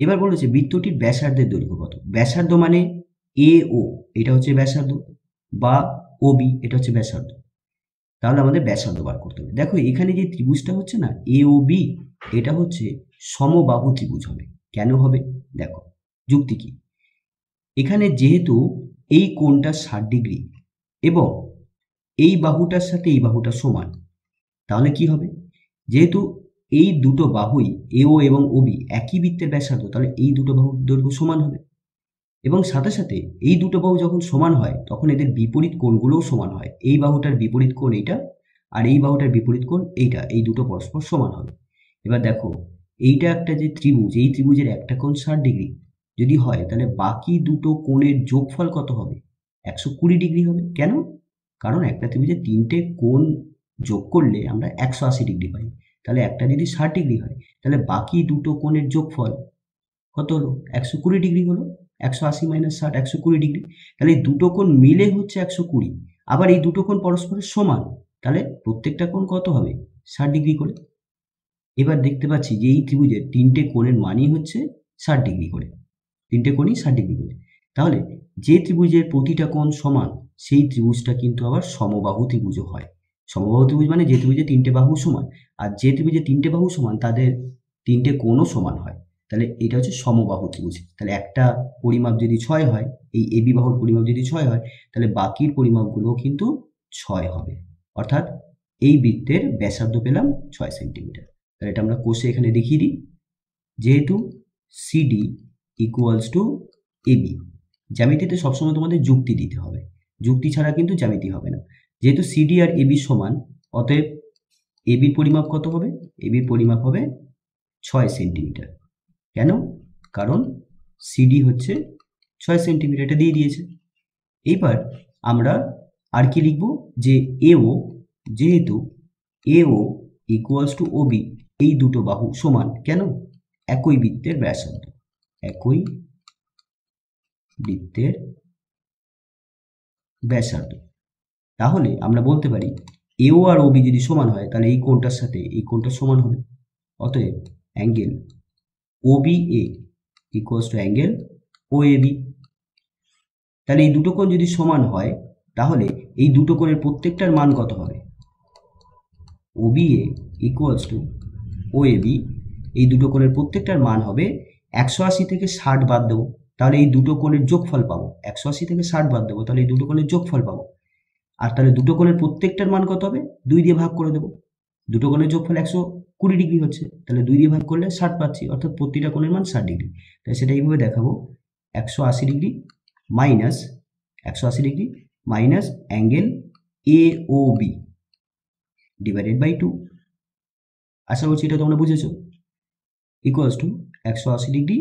এবার বলেছে বৃত্তটির ব্যাসার্ধের দৈর্ঘ্য কত। ব্যাসার্ধ মানে এ ও, এটা হচ্ছে ব্যাসার্ধ, বা ওবি, এটা হচ্ছে ব্যাসার্ধ। তাহলে আমাদের ব্যাসার্ধ বার করতে হবে। দেখো এখানে যে ত্রিভুজটা হচ্ছে না এ ও বি, এটা হচ্ছে সমবাহু ত্রিভুজ হবে। কেন হবে দেখো, যুক্তি কি, এখানে যেহেতু এই কোণটা 60 ডিগ্রি এবং এই বাহুটার সাথে এই বাহুটা সমান, তাহলে কি হবে, যেহেতু এই দুটো বাহুই এও এবং ওবি একই বৃত্তের ব্যাসার্ধ, তাহলে এই দুটো বাহুর দৈর্ঘ্য সমান হবে। এবং সাথে সাথে এই দুটো বাহু যখন সমান হয়, তখন এদের বিপরীত কোণগুলোও সমান হয়। এই বাহুটার বিপরীত কোণ এইটা, আর এই বাহুটার বিপরীত কোণ এইটা, এই দুটো পরস্পর সমান হবে। এবার দেখো এইটা একটা যে ত্রিভুজ, এই ত্রিভুজের একটা কোণ 60 ডিগ্রি যদি হয়, তাহলে বাকি দুটো কোণের যোগফল কত হবে, 120 ডিগ্রি হবে। কেন, কারণ একটা ত্রিভুজের তিনটে কোণ যোগ করলে আমরা 180 ডিগ্রি পাই। তাহলে একটা যদি 60 ডিগ্রি হয়, তাহলে বাকি দুটো কোণের যোগফল কত হলো, 120 ডিগ্রি হলো। 180 - 60 120 ডিগ্রি। তাহলে এই দুটো কোণ মিলে হচ্ছে 120। আবার এই দুটো কোণ পরস্পরের সমান, তাহলে প্রত্যেকটা কোণ কত হবে, 60 ডিগ্রি করে। এবার দেখতে পাচ্ছি যে এই ত্রিভুজের তিনটে কোণের মানই হচ্ছে 60 ডিগ্রি করে, তিনটে কোণই 60 ডিগ্রি করে। তাহলে যে ত্রিভুজের প্রতিটা কোণ সমান, সেই ত্রিভুজটা কিন্তু আবার সমবাহু ত্রিভুজও হয়। সমবাহু ত্রিভুজ মানে যে ত্রিভুজে তিনটে বাহু সমান, আর যে ত্রিভুজে তিনটে বাহু সমান তাদের তিনটে কোণও সমান হয়। তাহলে এটা হচ্ছে সমবাহু ত্রিভুজ। তাহলে একটা পরিমাপ যদি 6 হয়, এই এবি বাহুর পরিমাপ যদি 6 হয়, তাহলে বাকির পরিমাপগুলোও কিন্তু 6 হবে। অর্থাৎ এই বৃত্তের ব্যাসার্ধ পেলাম 6 সেন্টিমিটার। তাহলে এটা আমরা কোষে এখানে দেখিয়ে দিই। যেহেতু সিডি = এবি, জ্যামিতিতে সবসময় তোমাদের যুক্তি দিতে হবে, যুক্তি ছাড়া কিন্তু জ্যামিতি হবে না। যেহেতু সিডি আর এবি সমান, অতএব এবির পরিমাপ কত হবে, এবির পরিমাপ হবে 6 সেন্টিমিটার। কেন, কারণ সিডি হচ্ছে 6 সেন্টিমিটার, এটা দিয়ে দিয়েছে। এইবার আমরা আর কি লিখব, যে এও, যেহেতু এও = ওবি, এই দুটো বাহু সমান। কেন, একই বৃত্তের ব্যাসার্ধ, একই বৃত্তের ব্যাসার্ধ। তাহলে আমরা বলতে পারি এও আর ওবি যদি সমান হয়, তাহলে এই কোণটার সাথে এই কোণটা সমান হবে। অতএব অ্যাঙ্গেল OBA = অ্যাঙ্গেল OAB। তাহলে এই দুটো কোণ যদি সমান হয়, তাহলে এই দুটো কোণের প্রত্যেকটার মান কত হবে, OBA = OAB, এই দুটো কোণের প্রত্যেকটার মান হবে 180 থেকে 60 বাদ দেবো, তাহলে এই দুটো কোণের যোগফল পাবো। 180 থেকে 60 বাদ দেবো, তাহলে এই দুটো কোণের যোগফল পাবো। আর তাহলে দুটো কোণের প্রত্যেকটার মান কত হবে? 2 দিয়ে ভাগ করে দেবো। দুটো কোণের যোগফল 120 ডিগ্রি হচ্ছে, তাহলে 2 দিয়ে ভাগ করলে 60 পাচ্ছি, অর্থাৎ প্রতিটা কোণের মান 60 ডিগ্রি। তাই সেটা এইভাবে দেখাবো, 180 degree minus 180 degree minus angle AOB divided by 2। আশা করছি এটা তোমরা বুঝেছো। Equals to 180 degree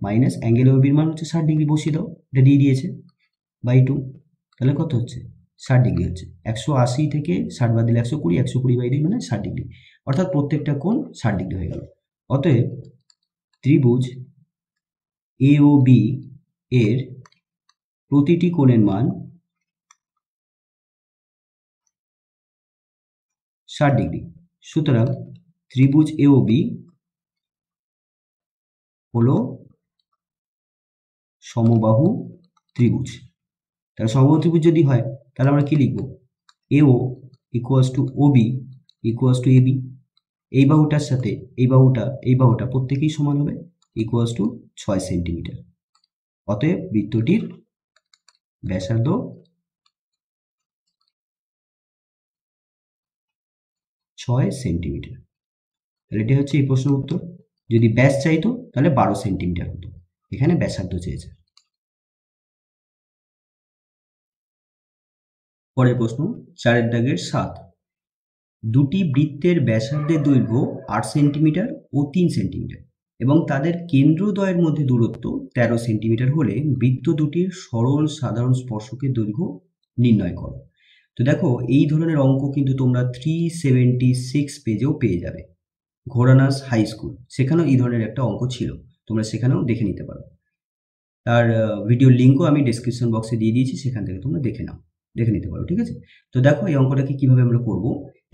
minus angle AOBর মান হচ্ছে 60 ডিগ্রি, বসিয়ে দাও, এটা দিয়ে দিয়েছে, বাই 2। তাহলে কত হচ্ছে? 60 ডিগ্রি হচ্ছে। 180 থেকে 60 বাদ দিলে 120, 120 বাই 2 মানে 60 ডিগ্রি, অর্থাৎ প্রত্যেকটা কোণ 60 ডিগ্রি হয়ে গেল। অতএব ত্রিভুজ AOB এর প্রতিটি কোণের মান 60 ডিগ্রি। সুতরাং ত্রিভুজ AOB হলো সমবাহু ত্রিভুজ। তাহলে সমবাহু ত্রিভুজ যদি হয় তাহলে আমরা কি লিখব? AO equals to OB equals to AB। এই বাহুটার সাথে এই বাহুটা প্রত্যেকেই সমান হবে, ইকুয়ালস টু 6 সেন্টিমিটার। অতএব বৃত্তটির ব্যাসার্ধ 6 সেন্টিমিটার। তাহলে এটা হচ্ছে এই প্রশ্নের উত্তর। যদি ব্যাস চাইতো তাহলে 12 সেন্টিমিটার হতো, এখানে ব্যাসার্ধ চেয়েছে। পরের প্রশ্ন 4 দাগের 7। দুটি বৃত্তের ব্যাসার্ধের দৈর্ঘ্য 8 সেন্টিমিটার ও 3 সেন্টিমিটার এবং তাদের কেন্দ্রদ্বয়ের মধ্যে দূরত্ব 13 সেন্টিমিটার হলে বৃত্ত দুটির সরল সাধারণ স্পর্শকের দৈর্ঘ্য নির্ণয় করো। তো দেখো, এই ধরনের অঙ্ক কিন্তু তোমরা 376 পেজেও পেয়ে যাবে। ঘোড়ানাস হাই স্কুল, সেখানেও এই ধরনের একটা অঙ্ক ছিল, তোমরা সেখানেও দেখে নিতে পারো। তার ভিডিও লিঙ্কও আমি ডেসক্রিপশন বক্সে দিয়ে দিয়েছি, সেখান থেকে তোমরা দেখে নিতে পারো, ঠিক আছে? তো দেখো এই অঙ্কটাকে কিভাবে আমরা করব।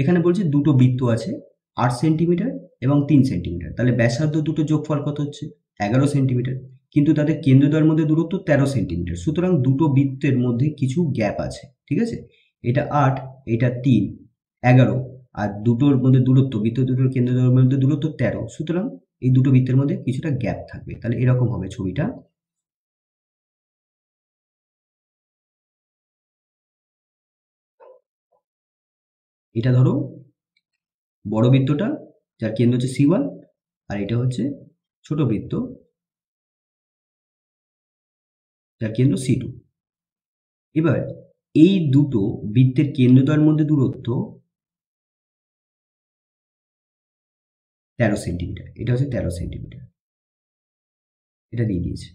এখানে বলছে দুটো বৃত্ত আছে 8 সেন্টিমিটার এবং 3 সেন্টিমিটার, তাহলে ব্যাসার্ধ দুটো যোগফল কত হচ্ছে? 11 সেন্টিমিটার, কিন্তু তাদের কেন্দ্রদ্বয়ের মধ্যে দূরত্ব 13 সেন্টিমিটার। সুতরাং দুটো বৃত্তের মধ্যে কিছু গ্যাপ আছে, ঠিক আছে? এটা 8, এটা 3, 11, আর দুটোর মধ্যে দূরত্ব, বৃত্ত দুটোর কেন্দ্রদ্বয়ের মধ্যে দূরত্ব 13, সুতরাং এই দুটো বৃত্তের মধ্যে কিছুটা গ্যাপ থাকবে। তাহলে এরকম হবে ছবিটা। এটা ধরো বড় বৃত্তটা, যার কেন্দ্র হচ্ছে C1, আর এটা হচ্ছে ছোট বৃত্ত যার কেন্দ্র C2। এবার এই দুটো বৃত্তের কেন্দ্রদ্বয়ের মধ্যে দূরত্ব 13 সেন্টিমিটার, এটা হচ্ছে 13 সেন্টিমিটার, এটা দিয়ে দিয়েছে।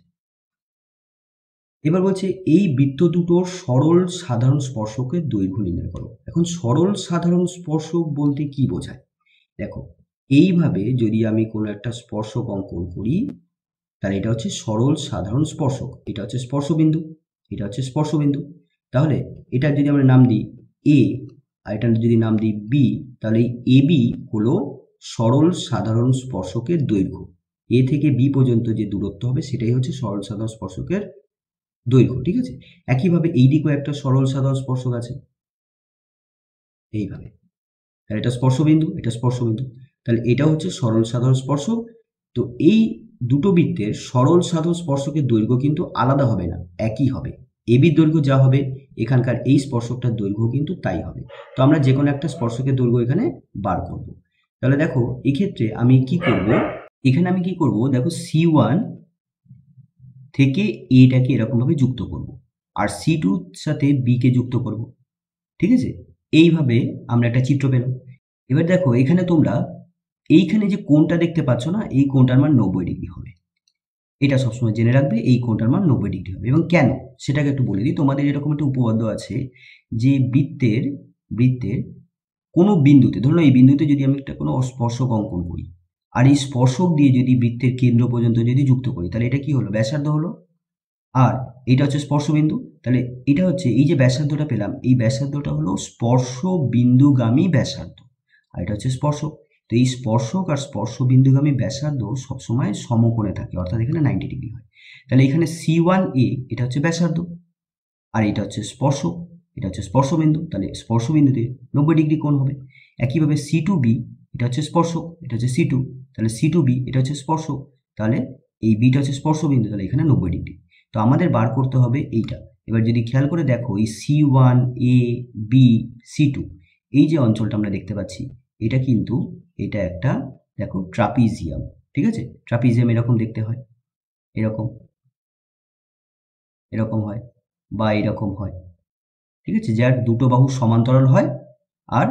এবার বলছে এই বৃত্ত দুটোর সরল সাধারণ স্পর্শকের দৈর্ঘ্য নির্ণয় করো। এখন সরল সাধারণ স্পর্শক বলতে কি বোঝায়? দেখো, এইভাবে যদি আমি কোনো একটা স্পর্শক অঙ্কন করি তাহলে এটা হচ্ছে সরল সাধারণ স্পর্শক, এটা হচ্ছে স্পর্শবিন্দু, এটা হচ্ছে স্পর্শবিন্দু। তাহলে এটা যদি আমরা নাম দিই A আর এটা যদি নাম দিই B, তাহলে এই AB হলো সরল সাধারণ স্পর্শকের দৈর্ঘ্য। A থেকে B পর্যন্ত যে দূরত্ব হবে সেটাই হচ্ছে সরল সাধারণ স্পর্শকের দৈর্ঘ্য, ঠিক আছে? একইভাবে এই দিকেও একটা সরল সাধারণ স্পর্শক আছে, এইভাবে। তাহলে এটা স্পর্শবিন্দু, এটা স্পর্শবিন্দু, তাহলে এটা হচ্ছে সরল সাধারণ স্পর্শক। তো এই দুটো বৃত্তের সরল সাধারণ স্পর্শকের দৈর্ঘ্য কিন্তু আলাদা হবে না, একই হবে। এবির দৈর্ঘ্য যা হবে এখানকার এই স্পর্শকটার দৈর্ঘ্য কিন্তু তাই হবে। তো আমরা যে কোনো একটা স্পর্শকের দৈর্ঘ্য এখানে বার করব। তাহলে দেখো এক্ষেত্রে আমি কি করব, এখানে আমি কি করব, দেখো C1 থেকে এটাকে এরকমভাবে যুক্ত করব আর C2 সাথে B কে যুক্ত করব, ঠিক আছে? এইভাবে আমরা একটা চিত্র পেলাম। এবার দেখো এখানে তোমরা এইখানে যে কোণটা দেখতে পাচ্ছ না, এই কোণটার মান 90 ডিগ্রি হবে। এটা সবসময় জেনে রাখবে, এই কোণটার মান 90 ডিগ্রি হবে। এবং কেন সেটাকে একটু বলে দিই। তোমাদের এরকম একটা উপপাদ্য আছে যে বৃত্তের কোনো বিন্দুতে, ধরুন এই বিন্দুতে যদি আমি একটা কোনো স্পর্শক অঙ্কন করি আর এই স্পর্শক দিয়ে যদি বৃত্তের কেন্দ্র পর্যন্ত যদি যুক্ত করি, তাহলে এটা কি হলো? ব্যাসার্ধ হলো। আর এটা হচ্ছে স্পর্শবিন্দু, তাহলে এটা হচ্ছে এই যে ব্যাসার্ধটা পেলাম, এই ব্যাসার্ধটা হলো স্পর্শ বিন্দুগামী ব্যাসার্ধ, আর এটা হচ্ছে স্পর্শক। তো এই স্পর্শক আর স্পর্শ বিন্দুগামী ব্যাসার্ধ সবসময় সমকোণে থাকে, অর্থাৎ এখানে 90 ডিগ্রি হয়। তাহলে এখানে C1A এটা হচ্ছে ব্যাসার্ধ আর এটা হচ্ছে স্পর্শক, এটা হচ্ছে স্পর্শবিন্দু, তাহলে স্পর্শবিন্দুতে 90 ডিগ্রি কোণ হবে। একইভাবে C2B এটা হচ্ছে স্পর্শক, এটা হচ্ছে C2, তাহলে C2B এটা হচ্ছে স্পর্শক, তাহলে এই বিটা হচ্ছে স্পর্শবিন্দু, তাহলে এখানে 90 ডিগ্রি। তো আমাদের বার করতে হবে এইটা। এবার যদি খেয়াল করে দেখো এই C1 A B C2 এই যে অঞ্চলটা আমরা দেখতে পাচ্ছি এটা কিন্তু এটা একটা দেখো ট্রাপিজিয়াম, ঠিক আছে। ট্রাপিজিয়াম এরকম দেখতে হয়, এরকম এরকম হয় বা এরকম হয়, ঠিক আছে, যার দুটো বাহু সমান্তরাল হয় আর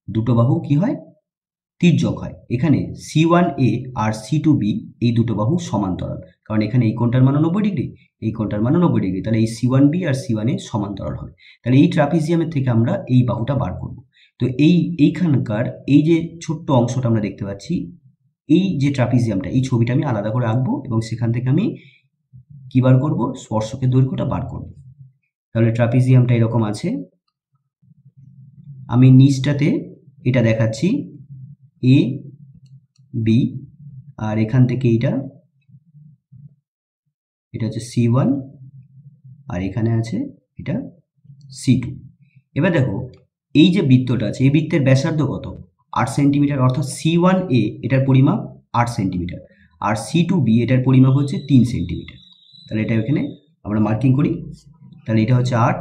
দুটো বাহু কি হয় তির্যক হয়। এখানে C1A আর C2B এই দুটো বাহু সমান্তরাল, কারণ এখানে এই কোণটার মান 90 ডিগ্রি, এই কোণটার মান 90 ডিগ্রি, তাহলে এই C1B আর C1A সমান্তরাল হবে। তাহলে এই ট্রাপিজিয়ামের থেকে আমরা এই বাহুটা বার করব। তো এইখানকার এই যে ছোট্ট অংশটা আমরা দেখতে পাচ্ছি, এই যে ট্রাপিজিয়ামটা, এই ছবিটা আমি আলাদা করে আঁকবো এবং সেখান থেকে আমি কি বার করব, স্পর্শকের দৈর্ঘ্যটা বার করব। তাহলে ট্রাপিজিয়ামটা এরকম আছে, আমি নিচটাতে এটা দেখাচ্ছি এ বি, আর এখান থেকে এটা হচ্ছে C1 আর এখানে আছে এটা C2। এবার দেখো এই যে বৃত্তটা আছে এই বৃত্তের ব্যাসার্ধ কত, 8 সেন্টিমিটার, অর্থাৎ C1A এটার পরিমাপ 8 সেন্টিমিটার আর C2B এটার পরিমাপ হচ্ছে 3 সেন্টিমিটার। তাহলে এটা এখানে আমরা মার্কিং করি। তাহলে এটা হচ্ছে 8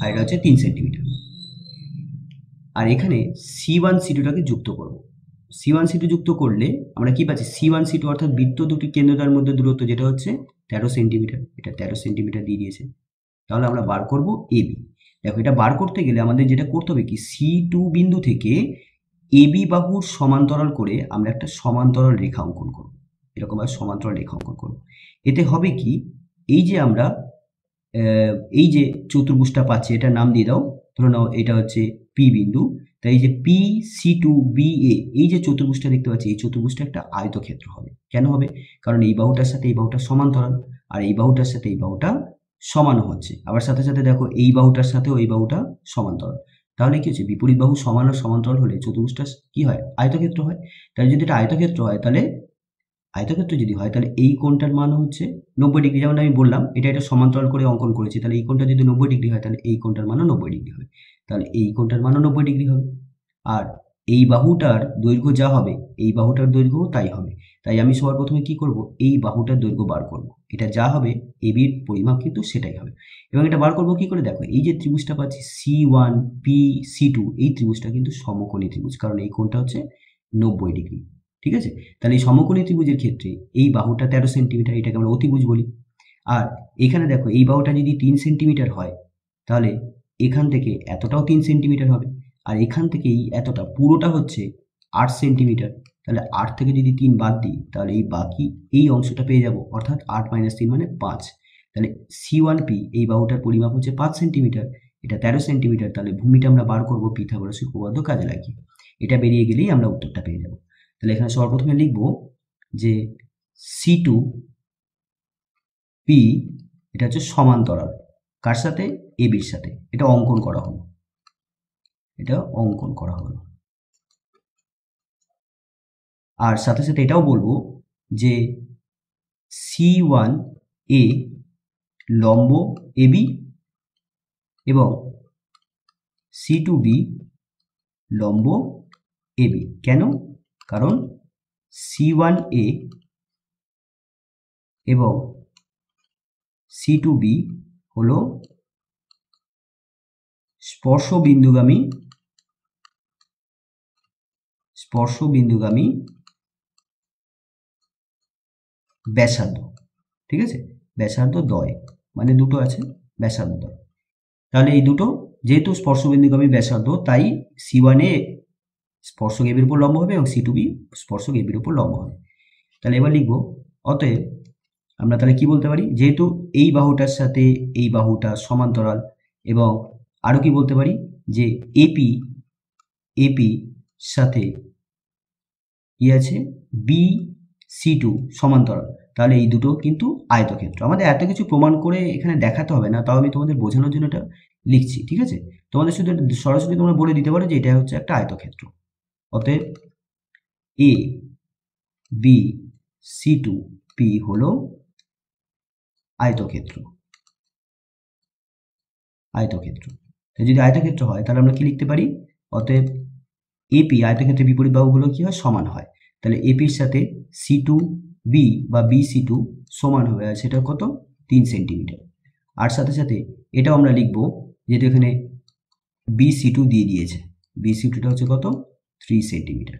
আর এটা হচ্ছে 3 সেন্টিমিটার। আর এখানে C1 C2টাকে যুক্ত করব। C1 C2 যুক্ত করলে আমরা কি পাচ্ছি, C1 C2 অর্থাৎ বৃত্ত দুটি কেন্দ্রতার মধ্যে দূরত্ব যেটা হচ্ছে 13 সেন্টিমিটার, এটা 13 সেন্টিমিটার দিয়ে দিয়েছে। তাহলে আমরা বার করব AB। দেখো এটা বার করতে গেলে আমাদের যেটা করতে হবে কি, C2 বিন্দু থেকে AB বাহুর সমান্তরাল করে আমরা একটা সমান্তরাল রেখা অঙ্কন করব, এরকমভাবে সমান্তরাল রেখা অঙ্কন করব। এতে হবে কি, এই যে আমরা এই যে চতুর্ভুজটা পাচ্ছি এটার নাম দিয়ে দাও, ধরে নাও এটা হচ্ছে P বিন্দু, তাই এই যে PC2BA এই যে চতুর্ভুজটা দেখতে পাচ্ছি এই চতুর্ভুজটা একটা আয়তক্ষেত্র হবে। কেন হবে, কারণ এই বাহুটার সাথে এই বাহুটা সমান্তরাল আর এই বাহুটার সাথে এই বাহুটা সমান হচ্ছে, আবার সাথে সাথে দেখো এই বাহুটার সাথেও এই বাহুটা সমান্তরাল। তাহলে কি হচ্ছে, বিপরীত বাহু সমান আর সমান্তরাল হলে চতুর্ভুজটা কি হয়, আয়তক্ষেত্র হয়। তাহলে যদি এটা আয়তক্ষেত্র হয় তাহলে এই কোণটার মান হচ্ছে 90 ডিগ্রি। যেমন আমি বললাম এটা সমান্তরাল করে অঙ্কন করেছি, তাহলে এই কোণটা যদি 90 ডিগ্রি হয় তাহলে এই কোণটার মানও 90 ডিগ্রি হবে, তাহলে এই কোণটার মানও 90 ডিগ্রি হবে। আর এই বাহুটার দৈর্ঘ্য যা হবে এই বাহুটার দৈর্ঘ্য তাই হবে। তাই আমি সবার প্রথমে কি করব, এই বাহুটার দৈর্ঘ্য বার করব, এটা যা হবে এবির পরিমাপ কিন্তু সেটাই হবে। এবং এটা বার করব কি করে, দেখো এই যে ত্রিভুজটা পাচ্ছি C1 P C2 এই ত্রিভুজটা কিন্তু সমকোণী ত্রিভুজ, কারণ এই কোণটা হচ্ছে 90 ডিগ্রি, ঠিক আছে। তাহলে এই সমকোণী ত্রিভুজের ক্ষেত্রে এই বাহুটা 13 সেন্টিমিটার, এটাকে আমরা অতিভুজ বলি। আর এখানে দেখো এই বাহুটা যদি 3 সেন্টিমিটার হয় তাহলে এখান থেকে এতটাও 3 সেন্টিমিটার হবে, আর এখান থেকে এই এতটা পুরোটা হচ্ছে 8 সেন্টিমিটার। তাহলে 8 থেকে যদি 3 বাদ দিই তাহলে এই বাকি এই অংশটা পেয়ে যাব, অর্থাৎ 8 - 3 মানে 5। তাহলে C1P এই বাহুটার পরিমাপ হচ্ছে 5 সেন্টিমিটার, এটা 13 সেন্টিমিটার। তাহলে ভূমিটা আমরা বার করব পিথাগোরাসের উপপাদ্য কাজে লাগিয়ে, এটা বেরিয়ে গেলেই আমরা উত্তরটা পেয়ে যাব। তাহলে এখানে সবার প্রথমে লিখব যে C2P এটা হচ্ছে সমান্তরাল কার সাথে, এবির সাথে, এটা অঙ্কন করা হলো, আর সাথে সাথে এটাও বলবো যে C1A লম্ব AB এবং C2B লম্ব AB। কেন, কারণ C1A এবং C2B হলো স্পর্শবিন্দুগামী ব্যাসার্ধ, ঠিক আছে, ব্যাসার্ধ দ্বয় মানে দুটো আছে ব্যাসার্ধ দ্বয়। তাহলে এই দুটো যেহেতু স্পর্শবিন্দুগামী ব্যাসার্ধ তাই C1A স্পর্শক এবির উপর লম্ব হবে এবং C2B স্পর্শক এবির উপর লম্ব হবে। তাহলে এবার লিখব, অতএব আমরা তাহলে কি বলতে পারি, যেহেতু এই বাহুটার সাথে এই বাহুটা সমান্তরাল, এবং আরো কি বলতে পারি যে AP সাথে কি আছে BC2 সমান্তরাল, তাহলে এই দুটো কিন্তু আয়তক্ষেত্র। আমাদের এত কিছু প্রমাণ করে এখানে দেখাতে হবে না, তাও আমি তোমাদের বোঝানোর জন্য এটা লিখছি, ঠিক আছে। তোমাদের শুধু সরাসরি তোমরা বলে দিতে পারো যে এটা হচ্ছে একটা আয়তক্ষেত্র। অতএব ABC2P হলো আয়তক্ষেত্র। যদি আয়তক্ষেত্র হয় তাহলে আমরা কি লিখতে পারি, অতএব AP আয়তক্ষেত্রের বিপরীত বাহুগুলো কি হয়, সমান হয়। তাহলে এপির সাথে C2 বি বা BC2 সমান হবে, আর সেটা কত 3 সেন্টিমিটার। আর সাথে সাথে এটাও আমরা লিখবো, যেহেতু এখানে BC2 দিয়ে দিয়েছে, BC2টা হচ্ছে কত 3 সেন্টিমিটার।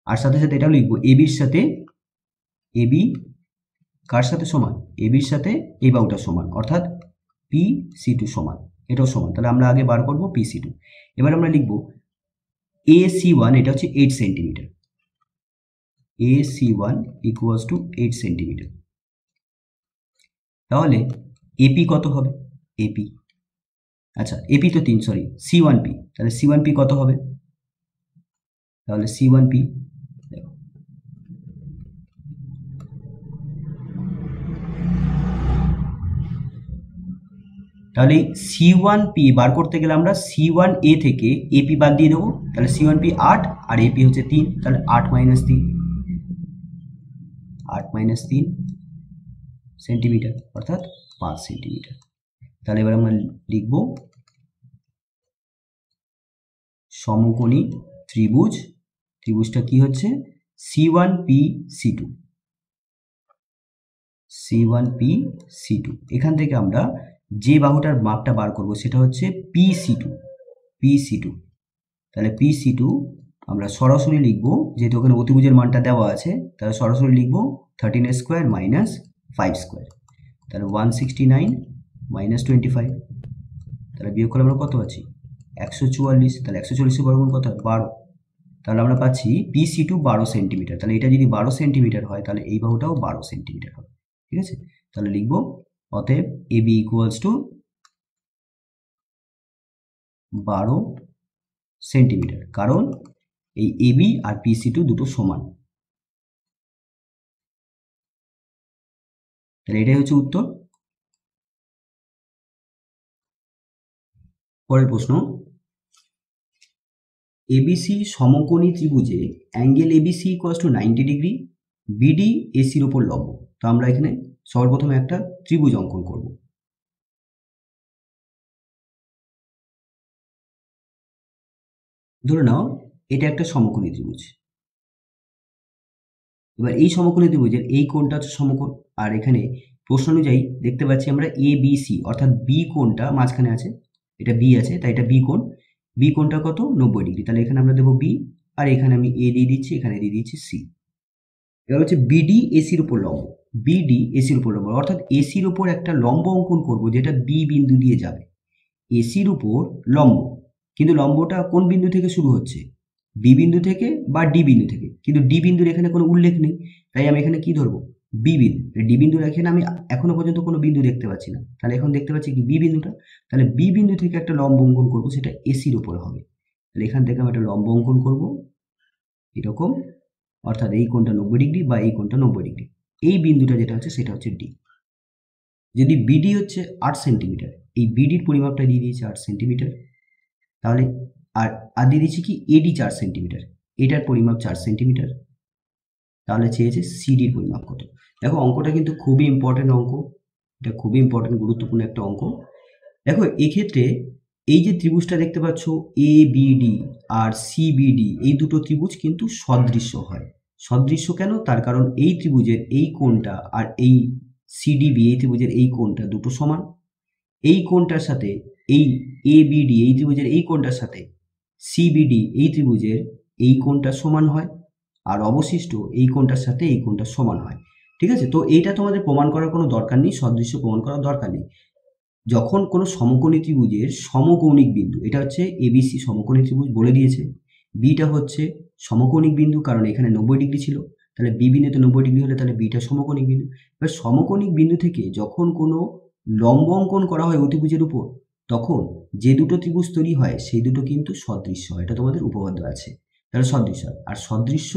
আর সাথে সাথে এটাও লিখবো এবির সাথে এবি কার সাথে সমান, এবির সাথে এই বাহুটা সমান, অর্থাৎ PC2 সমান, এটাও সমান। তাহলে আমরা আগে বার করবো PC2। এবার আমরা লিখবো AC1, এটা হচ্ছে 8 centimetre, AC1 equals to 8 centimetre. তাহলে AP কত হবে, AP, আচ্ছা AP তো 3, সরি C1P, তাহলে C1P কত হবে, তাহলে C1P দেখো তাহলে C1P বার করতে গেলে আমরা C1A থেকে AP বাদ দিয়ে দেবো, তাহলে C1P 8 আর AP হচ্ছে 3, তাহলে 8 মাইনাস 3 সেন্টিমিটার, অর্থাৎ 5 সেন্টিমিটার। তাহলে এবার আমরা লিখব সমকোণী ত্রিভুজ, ত্রিভুজটা কি হচ্ছে C1PC2, C1PC2। এখান থেকে আমরা যে বাহুটার মাপটা বার করব সেটা হচ্ছে PC2। তাহলে PC2 আমরা সরাসরি লিখব, যেহেতু ওখানে অতিভুজের মানটা দেওয়া আছে, তাহলে সরাসরি লিখব 13 স্কোয়ার মাইনাস 5 স্কোয়ার, তাহলে 169 মাইনাস 25, তাহলে বিয়োগ করলে আমরা কত পাচ্ছি 144, তাহলে 140 বর্গমূল কত 12, তাহলে আমরা পাচ্ছি PC2 12 সেন্টিমিটার। তাহলে এটা যদি 12 সেন্টিমিটার হয় তাহলে এই বাহুটাও 12 সেন্টিমিটার হবে, ঠিক আছে। তাহলে লিখব অতএব AB ইকুয়ালস টু 12 সেন্টিমিটার, কারণ এই AB আর PC2 দুটো সমান। তাহলে এটাই হচ্ছে উত্তর। পরের প্রশ্ন, ABC সমকোণী ত্রিভুজে angle ABC equals to 90 degree, BD ACর উপর লম্ব। তো আমরা এখানে সর্বপ্রথমে একটা ত্রিভুজ অঙ্কন করব। ধরে নাও এটা একটা সমকোণী ত্রিভুজ। এবার এই সমকোণী ত্রিভুজের এই কোণটা হচ্ছে সমকোণ, আর এখানে প্রশ্ন অনুযায়ী দেখতে পাচ্ছি আমরা ABC, অর্থাৎ বি কোণটা মাঝখানে আছে, এটা বি আছে, তাই এটা বি কোণ। বি কোণটা কত 90 ডিগ্রি, তাহলে এখানে আমরা দেবো বি, আর এখানে আমি এ দিয়ে দিচ্ছি, এখানে দিয়ে দিচ্ছি সি। এবার হচ্ছে বিডি এসির উপর লম্ব, বিডি এসির উপর লম্ব, অর্থাৎ এসির উপর একটা লম্ব অঙ্কন করব যেটা বি বিন্দু দিয়ে যাবে, এসির উপর লম্ব। কিন্তু লম্বটা কোন বিন্দু থেকে শুরু হচ্ছে, বি বিন্দু থেকে বা ডি বিন্দু থেকে, কিন্তু ডি বিন্দুর এখানে কোনো উল্লেখ নেই, তাই আমি এখানে কি ধরবো বি বিন্দু। ডি বিন্দুর এখানে আমি এখনো পর্যন্ত কোনো বিন্দু দেখতে পাচ্ছি না, তাহলে এখন দেখতে পাচ্ছি কি বি বিন্দুটা, তাহলে বি বিন্দু থেকে একটা লম্ব অঙ্কন করবো, সেটা এসির উপরে হবে। তাহলে এখান থেকে আমি একটা লম্ব অঙ্কন করবো এরকম, অর্থাৎ এই কোণটা 90 ডিগ্রি বা এই কোণটা 90 ডিগ্রি, এই বিন্দুটা যেটা হচ্ছে সেটা হচ্ছে ডি। যদি বিডি হচ্ছে 8 সেন্টিমিটার, এই বিডির পরিমাপটা দিয়ে দিয়েছে 8 সেন্টিমিটার, তাহলে আর দিয়ে দিচ্ছি কি এডি 4 সেন্টিমিটার, এটার পরিমাপ 4 সেন্টিমিটার, তাহলে চেয়েছে সিডির পরিমাপ কত। দেখো অঙ্কটা কিন্তু খুবই ইম্পর্টেন্ট অঙ্ক, এটা খুবই ইম্পর্টেন্ট গুরুত্বপূর্ণ একটা অঙ্ক। দেখো এক্ষেত্রে এই যে ত্রিভুজটা দেখতে পাচ্ছ ABD আর CBD, এই দুটো ত্রিভুজ কিন্তু সদৃশ্য হয়। সদৃশ্য কেন, তার কারণ এই ত্রিভুজের এই কোণটা আর এই CDB, এই ত্রিভুজের এই কোণটা দুটো সমান। এই কোণটার সাথে এই ABD, এই ত্রিভুজের এই কোণটার সাথে CBD, এই ত্রিভুজের এই কোণটা সমান হয়, আর অবশিষ্ট এই কোণটার সাথে এই কোণটা সমান হয়, ঠিক আছে। তো এইটা তোমাদের প্রমাণ করার কোনো দরকার নেই, সদৃশ্য প্রমাণ করার দরকার নেই। যখন কোনো সমকোণী ত্রিভুজের সমকৌণিক বিন্দু, এটা হচ্ছে ABC সমকোণী ত্রিভুজ বলে দিয়েছে, বিটা হচ্ছে সমকৌণিক বিন্দু, কারণ এখানে 90 ডিগ্রি ছিল, তাহলে বি বিন্দুতে 90 ডিগ্রি হলে তাহলে বিটা সমকৌণিক বিন্দু। এবার সমকৌণিক বিন্দু থেকে যখন কোনো লম্ব অঙ্কন করা হয় অতিভুজের উপর, তখন যে দুটো ত্রিভুজ তৈরি হয় সেই দুটো কিন্তু সদৃশ্য হয়, এটা তোমাদের উপপাদ্য আছে, তাহলে সদৃশ্য। আর সদৃশ্য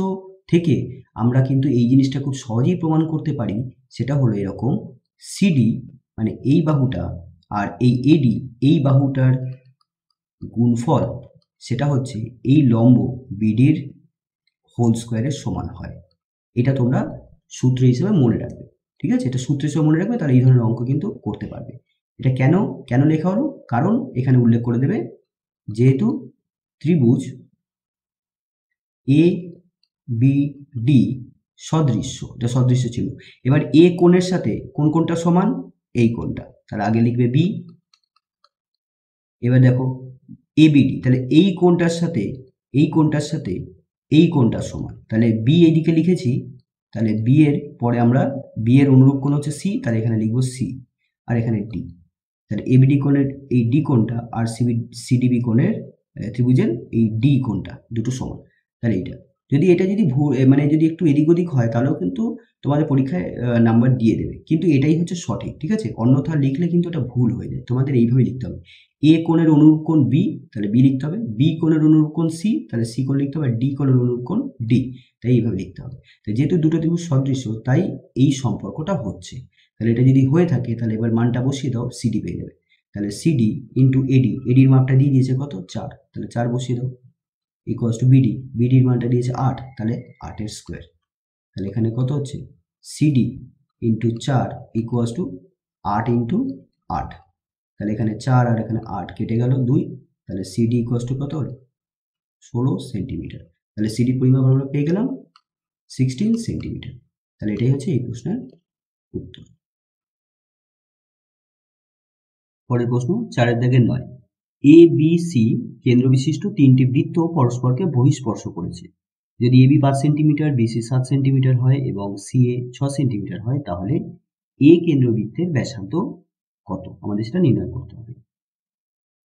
থেকে আমরা কিন্তু এই জিনিসটা খুব সহজেই প্রমাণ করতে পারি, সেটা হলো এরকম, সিডি মানে এই বাহুটা আর এই এডি, এই বাহুটার গুণফল সেটা হচ্ছে এই লম্ব বিডির হোল স্কোয়ারের সমান হয়। এটা তোমরা সূত্র হিসেবে মনে রাখবে, ঠিক আছে, এটা সূত্র হিসেবে মনে রাখবে, তাহলে এই ধরনের অঙ্ক কিন্তু করতে পারবে। এটা কেন লেখা হলো, কারণ এখানে উল্লেখ করে দেবে যেহেতু ত্রিভুজ বিডি সদৃশ্য, এটা সদৃশ্য ছিল। এবার এ কোণের সাথে কোন কোণটা সমান? এই কোণটা, তাহলে আগে লিখবে বি। এবার দেখো এবিডি, তাহলে এই কোণটার সাথে এই কোণটার সাথে এই কোণটা সমান, তাহলে বি এইদিকে লিখেছি, তাহলে বি এর পরে আমরা বি এর অনুরূপ কোণ হচ্ছে সি, তাহলে এখানে লিখবো সি, আর এখানে ডি। তাহলে এবিডি কোণের এই ডি কোণটা আর সিডিবি কোণের ত্রিভুজের এই ডি কোণটা দুটো সমান, তাহলে এইটা যদি মানে যদি একটু এদিক ওদিক হয় তাহলেও কিন্তু তোমাদের পরীক্ষায় নাম্বার দিয়ে দেবে, কিন্তু এটাই হচ্ছে সঠিক, ঠিক আছে? অন্যথা লিখলে কিন্তু এটা ভুল হয়ে যায়, তোমাদের এইভাবে লিখতে হবে। এ কোণের অনুরূপ কোণ বি, তাহলে বি লিখতে হবে, বি কোণের অনুরূপ কোণ সি, তাহলে সি কোণ লিখতে হবে, ডি কোণের অনুরূপ কোণ ডি, তাই এইভাবে লিখতে হবে। তো যেহেতু দুটো ত্রিভুজ সদৃশ্য তাই এই সম্পর্কটা হচ্ছে, তাহলে এটা যদি হয়ে থাকে তাহলে এবার মানটা বসিয়ে দাও, সিডি পেয়ে যাবে। তাহলে সিডি ইন্টু এডি, এডির মাপটা দিয়ে দিয়েছে কত? 4, তাহলে 4 বসিয়ে দাও, ইকুয়ালস টু বিডি, বিডির মানটা দিয়েছে 8, তাহলে 8 এর স্কোয়ার। তাহলে এখানে কত হচ্ছে? CD into 4 equals to 8 into 8, তাহলে এখানে 4 আর এখানে 8 কেটে গেল 2, তাহলে সিডি ইকুয়ালস টু কত হলো? 16 সেন্টিমিটার। তাহলে সিডি পরিমাপ আমরা পেয়ে গেলাম 16 সেন্টিমিটার। তাহলে এটাই হচ্ছে এই প্রশ্নের উত্তর। পরের প্রশ্ন 4 দাগের 9, এ বি সি কেন্দ্র বিশিষ্ট তিনটি বৃত্ত পরস্পরকে বহিঃস্পর্শ করেছে। যদি এবি 5 সেন্টিমিটার, বিসি 7 সেন্টিমিটার হয় এবং সিএ 6 সেন্টিমিটার হয়, তাহলে এ কেন্দ্রবৃত্তের ব্যাসার্ধ কত? আমাদের সেটা নির্ণয় করতে হবে।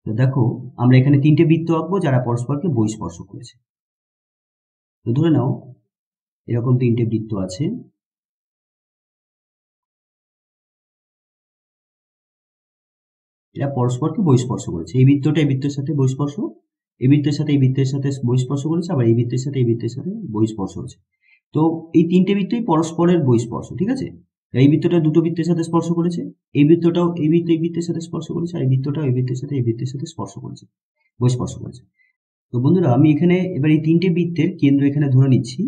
তো দেখো আমরা এখানে তিনটে বৃত্ত আঁকবো যারা পরস্পরকে বহিঃস্পর্শ করেছে। তো ধরে নাও এরকম তিনটে বৃত্ত আছে, এরা পরস্পরকে বহিঃস্পর্শ করেছে। এই বৃত্তটা এই বৃত্তের সাথে বহিঃস্পর্শ, এই বৃত্তের সাথে এই বৃত্তের সাথে বহিঃস্পর্শ করেছে, আবার এই বৃত্তের সাথে এই বৃত্তের সাথে বহিঃস্পর্শ হয়েছে। তো এই তিনটে বৃত্তই পরস্পরের বহিঃস্পর্শ, ঠিক আছে? এই বৃত্তটা দুটো বৃত্তের সাথে স্পর্শ করেছে, এই বৃত্তটাও এই বৃত্তের সাথে স্পর্শ করেছে, আর এই বৃত্তটাও এই বৃত্তের সাথে স্পর্শ করেছে, বহিঃস্পর্শ করেছে। তো বন্ধুরা আমি এখানে এবার এই তিনটে বৃত্তের কেন্দ্র এখানে ধরে নিচ্ছি।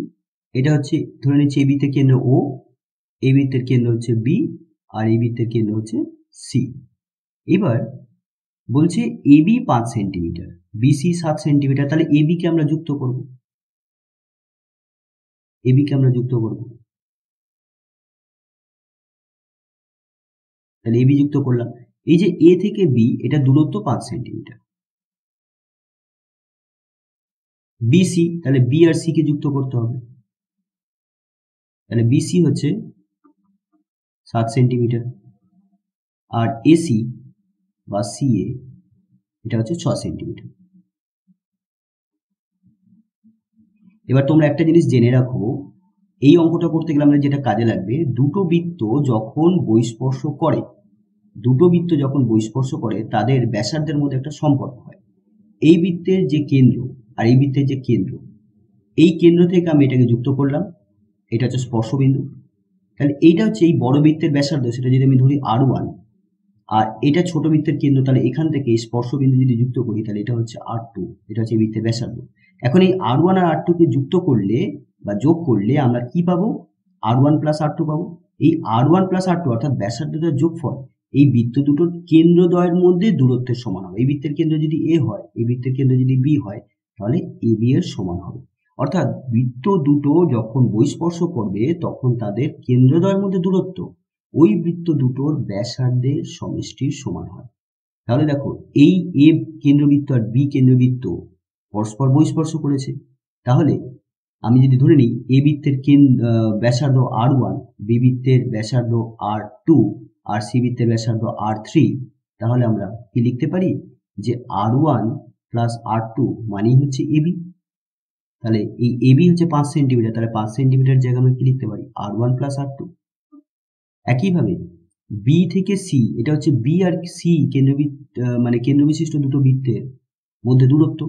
এটা হচ্ছে ধরে নিচ্ছি এই বৃত্তের কেন্দ্র ও, এই বৃত্তের কেন্দ্র হচ্ছে বি, আর এই বৃত্তের কেন্দ্র হচ্ছে সি। এবার বলছে এবি 5 সেন্টিমিটার, বিসি 7 সেন্টিমিটার, তাহলে এবি কে আমরা যুক্ত করব, এবি কে আমরা যুক্ত করব, তাহলে এবি যুক্ত করলাম। এই যে এ থেকে বি এটা দূরত্ব 5 সেন্টিমিটার। বিসি, তাহলে বি আর সি কে যুক্ত করতে হবে, তাহলে বিসি হচ্ছে 7 সেন্টিমিটার, আর এসি বা সিএ এটা হচ্ছে 6 সেন্টিমিটার। এবার তোমরা একটা জিনিস জেনে রাখো, এই অঙ্কটা করতে গেলে আমরা যেটা কাজে লাগবে, দুটো বৃত্ত যখন বহিঃস্পর্শ করে, দুটো বৃত্ত যখন বহিঃস্পর্শ করে তাদের ব্যাসার্ধের মধ্যে একটা সম্পর্ক হয়। এই বৃত্তের যে কেন্দ্র আর এই বৃত্তের যে কেন্দ্র, এই কেন্দ্র থেকে আমি এটাকে যুক্ত করলাম, এটা হচ্ছে স্পর্শবিন্দু। তাহলে এইটা হচ্ছে এই বড় বৃত্তের ব্যাসার্ধ, সেটা যদি আমি ধরি R1, আর এটা ছোট বৃত্তের কেন্দ্র, তাহলে এখান থেকে স্পর্শবিন্দু যদি যুক্ত করি তাহলে এটা হচ্ছে R2, এটা হচ্ছে বৃত্তের ব্যাসার্ধ। এখন এই R1 আর R2 কে যুক্ত করলে বা যোগ করলে আমরা কি পাবো? R1 প্লাস R2 পাবো। এই R1 প্লাস R2 অর্থাৎ ব্যাসার্ধের যোগফল এই বৃত্ত দুটোর কেন্দ্রদ্বয়ের মধ্যে দূরত্বের সমান হবে। এই বৃত্তের কেন্দ্র যদি A হয়, এই বৃত্তের কেন্দ্র যদি B হয়, তাহলে AB এর সমান হবে। অর্থাৎ বৃত্ত দুটো যখন বহিঃস্পর্শ করবে তখন তাদের কেন্দ্রদ্বয়ের মধ্যে দূরত্ব ওই বৃত্ত দুটোর ব্যাসার্ধের সমষ্টির সমান হয়। তাহলে দেখো এই এ কেন্দ্রবৃত্ত আর বি কেন্দ্রবৃত্ত পরস্পর বহিঃস্পর্শ করেছে। তাহলে আমি যদি ধরে নিই এ বৃত্তের ব্যাসার্ধ R1, বি বৃত্তের ব্যাসার্ধ R2, আর সি বৃত্তের ব্যাসার্ধ R3, তাহলে আমরা কি লিখতে পারি যে R1 প্লাস R2 মানেই হচ্ছে এবি। তাহলে এই এবি হচ্ছে 5 সেন্টিমিটার, তাহলে 5 সেন্টিমিটার জায়গায় আমরা কি লিখতে পারি? R1 plus R2। একইভাবে বি থেকে সি, এটা হচ্ছে বি আর সি মানে কেন্দ্রবিশিষ্ট দুটো বৃত্তের মধ্যে দূরত্ব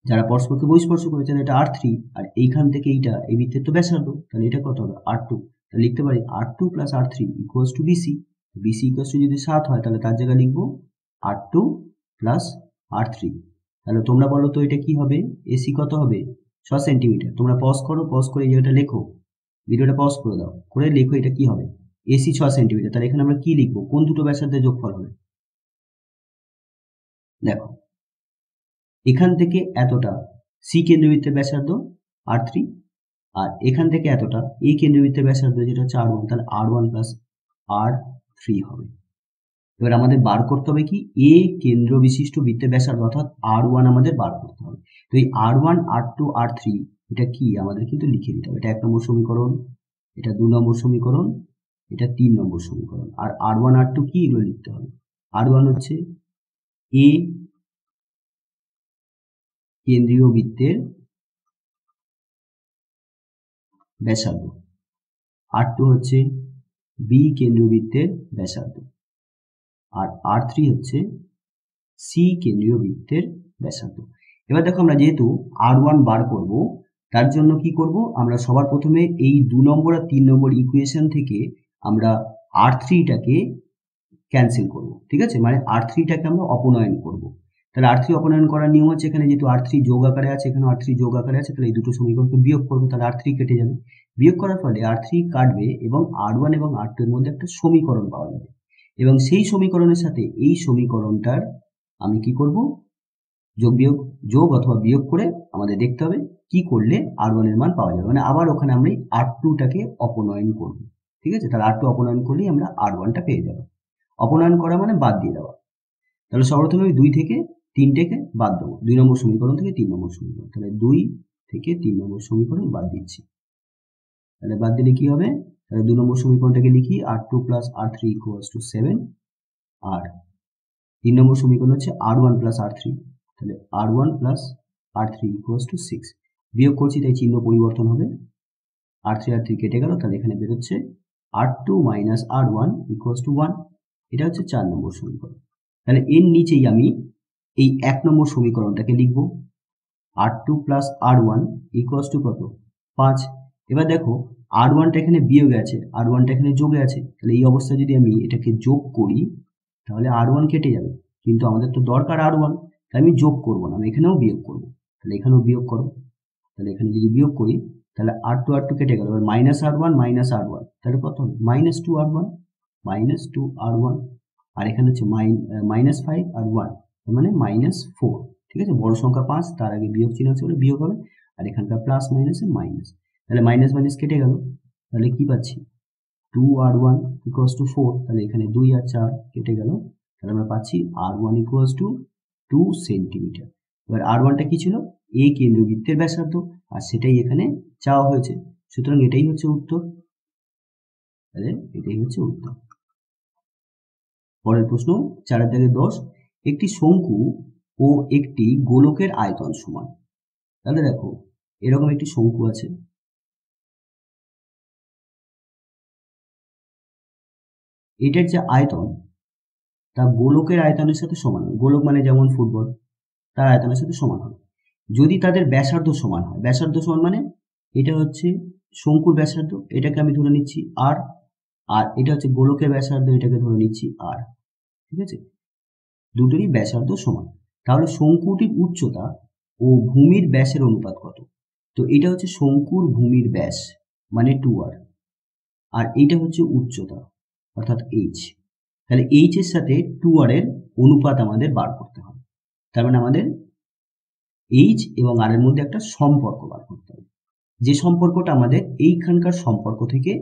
যারা পরস্পরকে বহিঃস্পর্শ করেছে, এটা R3, আর এইখান থেকে এইটা এই বৃত্তের তো ব্যাসার্ধ, তাহলে এটা কত হবে? R2। তাহলে লিখতে পারি R2 plus R3 equals to BC. BC equals to যদি 7 হয় তাহলে তার জায়গায় লিখবো R2 প্লাস R3। তাহলে তোমরা বলো তো এটা কি হবে? এসি কত হবে? 6 সেন্টিমিটার। তোমরা পজ করো, পজ করে এই জায়গাটা লেখো, ভিডিওটা পজ করে দাও, করে লেখো এটা কি হবে? AC 6 centimetre. তাহলে এখানে আমরা কি লিখবো? কোন দুটো ব্যাসার্ধের যোগফল হবে? দেখো এখান থেকে এতটা সি কেন্দ্রবৃত্তের ব্যাসার্ধ R3, আর এখান থেকে এতটা এই কেন্দ্রবৃত্তের ব্যাসার্ধ যেটা হচ্ছে R1, তাহলে R1 প্লাস R3 হবে। এবার আমাদের বার করতে হবে কি এ কেন্দ্র বিশিষ্ট বৃত্তের ব্যাসার্ধ অর্থাৎ R1 আমাদের বার করতে হবে। তো এই R1, R2, R3 এটা কি আমাদের কিন্তু লিখে দিতে হবে। এটা 1 নম্বর সমীকরণ, এটা 2 নম্বর সমীকরণ, এটা 3 নম্বর সমীকরণ। আর R1, R2 কি এগুলো লিখতে হবে। R1 হচ্ছে এ কেন্দ্রীয় বৃত্তের ব্যাসার্ধ, R2 হচ্ছে বি কেন্দ্রীয় বৃত্তের ব্যাসার্ধ, আর R3 হচ্ছে সি কেন্দ্রীয় বৃত্তের ব্যাসার্ধ। এবার দেখো আমরা যেহেতু R1 বার করব তার জন্য কি করব, আমরা সবার প্রথমে এই 2 নম্বর আর 3 নম্বর ইকুয়েশন থেকে আমরা R3টাকে ক্যান্সেল করব, ঠিক আছে, মানে R3টাকে আমরা অপনয়ন করব। তাহলে R3 অপনয়ন করার নিয়ম হচ্ছে এখানে যেহেতু R3 যোগ আকারে আছে, এখানে R3 যোগ আকারে আছে, তাহলে এই দুটো সমীকরণকে বিয়োগ করব, তাহলে R3 কেটে যাবে। বিয়োগ করার ফলে R3 কাটবে এবং R1 এবং R2 এর মধ্যে একটা সমীকরণ পাওয়া যাবে, এবং সেই সমীকরণের সাথে এই সমীকরণটার আমি কি করব, যোগ অথবা বিয়োগ করে আমাদের দেখতে হবে কি করলে R1 এর মান পাওয়া যাবে, মানে আবার ওখানে আমরা R2টাকে অপনয়ন করব, ঠিক আছে। তাহলে R2 অপনয়ন করলেই আমরা R1টা পেয়ে যাব। অপনয়ন করা মানে বাদ দিয়ে দেওয়া। তাহলে সর্বপ্রথমে আমি 2 থেকে 3টেকে বাদ দেবো, 2 নম্বর সমীকরণ থেকে 3 নম্বর সমীকরণ, তাহলে 2 থেকে 3 নম্বর সমীকরণ বাদ দিচ্ছি। তাহলে বাদ দিলে কি হবে, তাহলে 2 নম্বর সমীকরণটাকে লিখি R2 plus R3 equals two 7, আর 3 নম্বর সমীকরণ হচ্ছে R1 প্লাস R3, তাহলে R1 plus R3 equals two 6। বিয়োগ করছি তাই চিহ্ন পরিবর্তন হবে, R3 R3 কেটে গেল, তাহলে এখানে বেরোচ্ছে R2 minus R1 equals to 1। এটা হচ্ছে 4 নম্বর সমীকরণ। তাহলে এর নিচেই আমি এই 1 নম্বর সমীকরণটাকে লিখব, R2 plus R1 equals to কত, 5। এবার দেখো R1টা এখানে বিয়োগে আছে, R1টা এখানে যোগে আছে, তাহলে এই অবস্থায় যদি আমি এটাকে যোগ করি তাহলে R1 কেটে যাবে, কিন্তু আমাদের তো দরকার R1, তাই আমি যোগ করব না, আমি এখানেও বিয়োগ করব। তাহলে এখানেও বিয়োগ করো, তাহলে এখানে যদি বিয়োগ করি তাহলে R2 R2 কেটে গেল, এবার মাইনাস R1 তাহলে কত হবে, -2R1, আর এখানে হচ্ছে -5 আর 1, তার মানে -4, ঠিক আছে। বড় সংখ্যা 5, তার আগে বিয়োগ চিহ্ন আছে বলে বিয়োগ হবে, আর এখানকার প্লাস মাইনাসে মাইনাস, তাহলে মাইনাস মাইনাস কেটে গেল, তাহলে কি পাচ্ছি 2R1 ইকুয়ালস টু 4, তাহলে এখানে 2 আর 4 কেটে গেল, তাহলে আমরা পাচ্ছি R1 ইকুয়ালস টু 2 সেন্টিমিটার। এবার R1টা কি ছিল, এ কেন্দ্রবৃত্তের ব্যাসার্ধ, আর সেটাই এখানে চাওয়া হয়েছে, সুতরাং এটাই হচ্ছে উত্তর। তাহলে এটাই হচ্ছে উত্তর। পরের প্রশ্ন 4-10, একটি শঙ্কু ও একটি গোলকের আয়তন সমান। তাহলে দেখো এরকম একটি শঙ্কু আছে, এটার যে আয়তন তা গোলকের আয়তনের সাথে সমান হয়, গোলক মানে যেমন ফুটবল, তার আয়তনের সাথে সমান হয় যদি তাদের ব্যাসার্ধ সমান হয়। ব্যাসার্ধ সমান মানে এটা হচ্ছে শঙ্কুর ব্যাসার্ধ, এটাকে আমি ধরে নিচ্ছি আর, আর এটা হচ্ছে গোলকের ব্যাসার্ধ, এটাকে ধরে নিচ্ছি আর, ঠিক আছে। দুটোরই ব্যাসার্ধ সমান, তাহলে শঙ্কুটির উচ্চতা ও ভূমির ব্যাসের অনুপাত কত। তো এটা হচ্ছে শঙ্কুর ভূমির ব্যাস মানে 2r, আর এইটা হচ্ছে উচ্চতা অর্থাৎ h। তাহলে h এর সাথে 2r এর অনুপাত আমাদের বার করতে হবে, তার মানে আমাদের h এবং r এর মধ্যে একটা সম্পর্ক বার করতে হবে, যে সম্পর্কটা আমাদের এইখানকার সম্পর্ক থেকে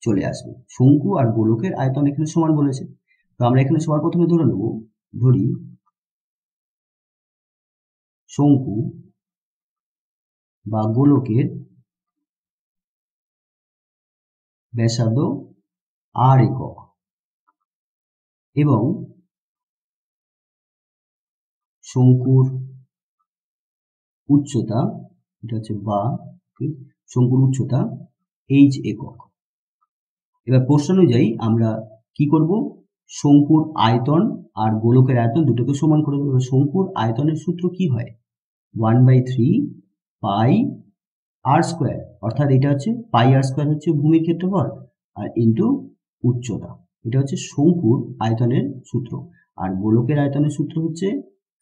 চলে আসবে। শঙ্কু আর গোলকের আয়তন এখানে সমান বলেছে, তো আমরা এখানে সবার প্রথমে ধরে নেব, ধরি শঙ্কু বা গোলকের ব্যাসার্ধ r একক এবং শঙ্কুর উচ্চতা, এটা হচ্ছে বা শঙ্কুর উচ্চতা h একক। এবার প্রশ্ন অনুযায়ী আমরা কি করব, শঙ্কুর আয়তন আর গোলকের আয়তন দুটোকে সমান করে দেবো। শঙ্কুর আয়তনের সূত্র কি হয়, 1/3 পাই আর স্কোয়ার, অর্থাৎ এটা হচ্ছে পাই আর স্কোয়ার হচ্ছে ভূমির ক্ষেত্রফল আর ইন্টু উচ্চতা, এটা হচ্ছে শঙ্কুর আয়তনের সূত্র। আর গোলকের আয়তনের সূত্র হচ্ছে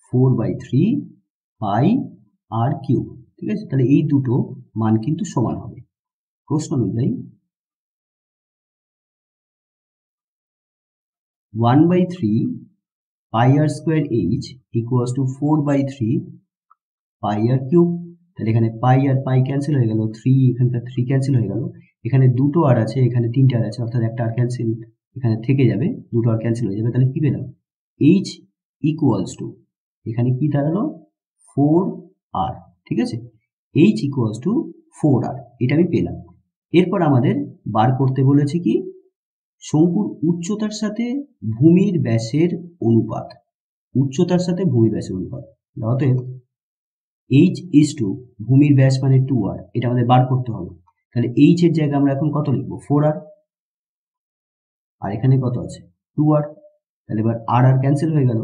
4/3 পাই আর কিউব, ঠিক আছে। তাহলে এই দুটো মান কিন্তু সমান হবে। প্রশ্ন অনুযায়ী 1/3 pi R square h equals to 4/3 pi R cube, তাহলে এখানে পাই আর পাই ক্যান্সেল হয়ে গেল, 3 এখানকার 3 ক্যান্সেল হয়ে গেল, এখানে দুটো আর আছে, এখানে তিনটে আর আছে, অর্থাৎ একটা আর ক্যান্সেল এখানে থেকে যাবে, দুটো আর ক্যান্সেল হয়ে যাবে। তাহলে কি পেলাম? এইচ ইকুয়ালস টু, এখানে কি দাঁড়ালো? 4r। ঠিক আছে, এইচ ইকুয়ালস টু 4r, এটা আমি পেলাম। এরপর আমাদের বার করতে বলেছে কি? শঙ্কুর উচ্চতার সাথে ভূমির ব্যাসের অনুপাত। উচ্চতার সাথে ভূমির ব্যাসের অনুপাত, অতএব এইচ ইজ টু ভূমির ব্যাস মানে 2r, এটা আমাদের বার করতে হবে। তাহলে এইচ এর জায়গায় আমরা এখন কত লিখবো? 4r, আর এখানে কত আছে? 2r। তাহলে এবার আর আর ক্যান্সেল হয়ে গেল,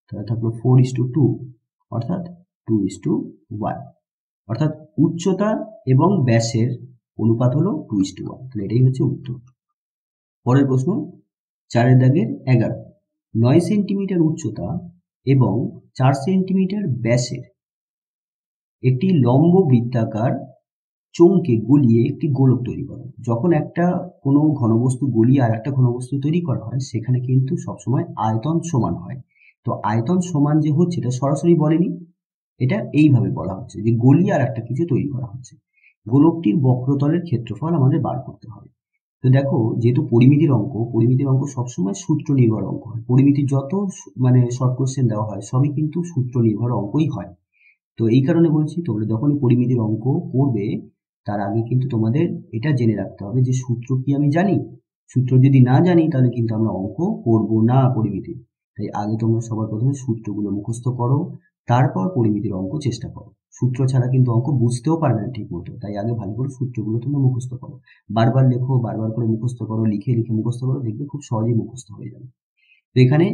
তাহলে থাকলো 4:2, অর্থাৎ 2:1, অর্থাৎ উচ্চতা এবং ব্যাসের অনুপাত হলো 2:1। তাহলে এটাই হচ্ছে উত্তর। পরের প্রশ্ন 4 দাগের 11, 9 সেন্টিমিটার উচ্চতা এবং 4 সেন্টিমিটার ব্যাসের একটি লম্ব বৃত্তাকার চোঙকে গলিয়ে একটি গোলক তৈরি করো। যখন একটা কোনো ঘনবস্তু গলিয়ে আর একটা ঘনবস্তু তৈরি করা হয়, সেখানে কিন্তু সবসময় আয়তন সমান হয়। তো আয়তন সমান যে হচ্ছে, এটা সরাসরি বলেনি, এটা এইভাবে বলা হচ্ছে যে গলিয়ে আর একটা কিছু তৈরি করা হচ্ছে। গোলকটির বক্রতলের ক্ষেত্রফল আমাদের বার করতে হবে। তো দেখো, যেহেতু পরিমিতির অঙ্ক সবসময় সূত্র নির্ভর অঙ্ক হয়। পরিমিতির যত মানে শর্ট কোশ্চেন দেওয়া হয় সবই কিন্তু সূত্র নির্ভর অঙ্কই হয়। তো এই কারণে বলছি, তোমরা যখনই পরিমিতির অঙ্ক করবে তার আগে কিন্তু তোমাদের এটা জেনে রাখতে হবে যে সূত্র কি আমি জানি। সূত্র যদি না জানি তাহলে কিন্তু আমরা অঙ্ক করব না পরিমিতির। তাই আগে তোমরা সবার প্রথমে সূত্রগুলো মুখস্থ করো, তারপর পরিমিতির অঙ্ক চেষ্টা করো। সূত্র ছাড়া কিন্তু অঙ্ক বুঝতেও পারবে না ঠিক মতো। তাই আগে ভালো করে সূত্রগুলো তোমরা মুখস্থ করো, বারবার লেখো, বারবার করে মুখস্থ করো, লিখে লিখে মুখস্থ করো, দেখবে খুব সহজেই মুখস্থ হয়ে যাবে। তো এখানে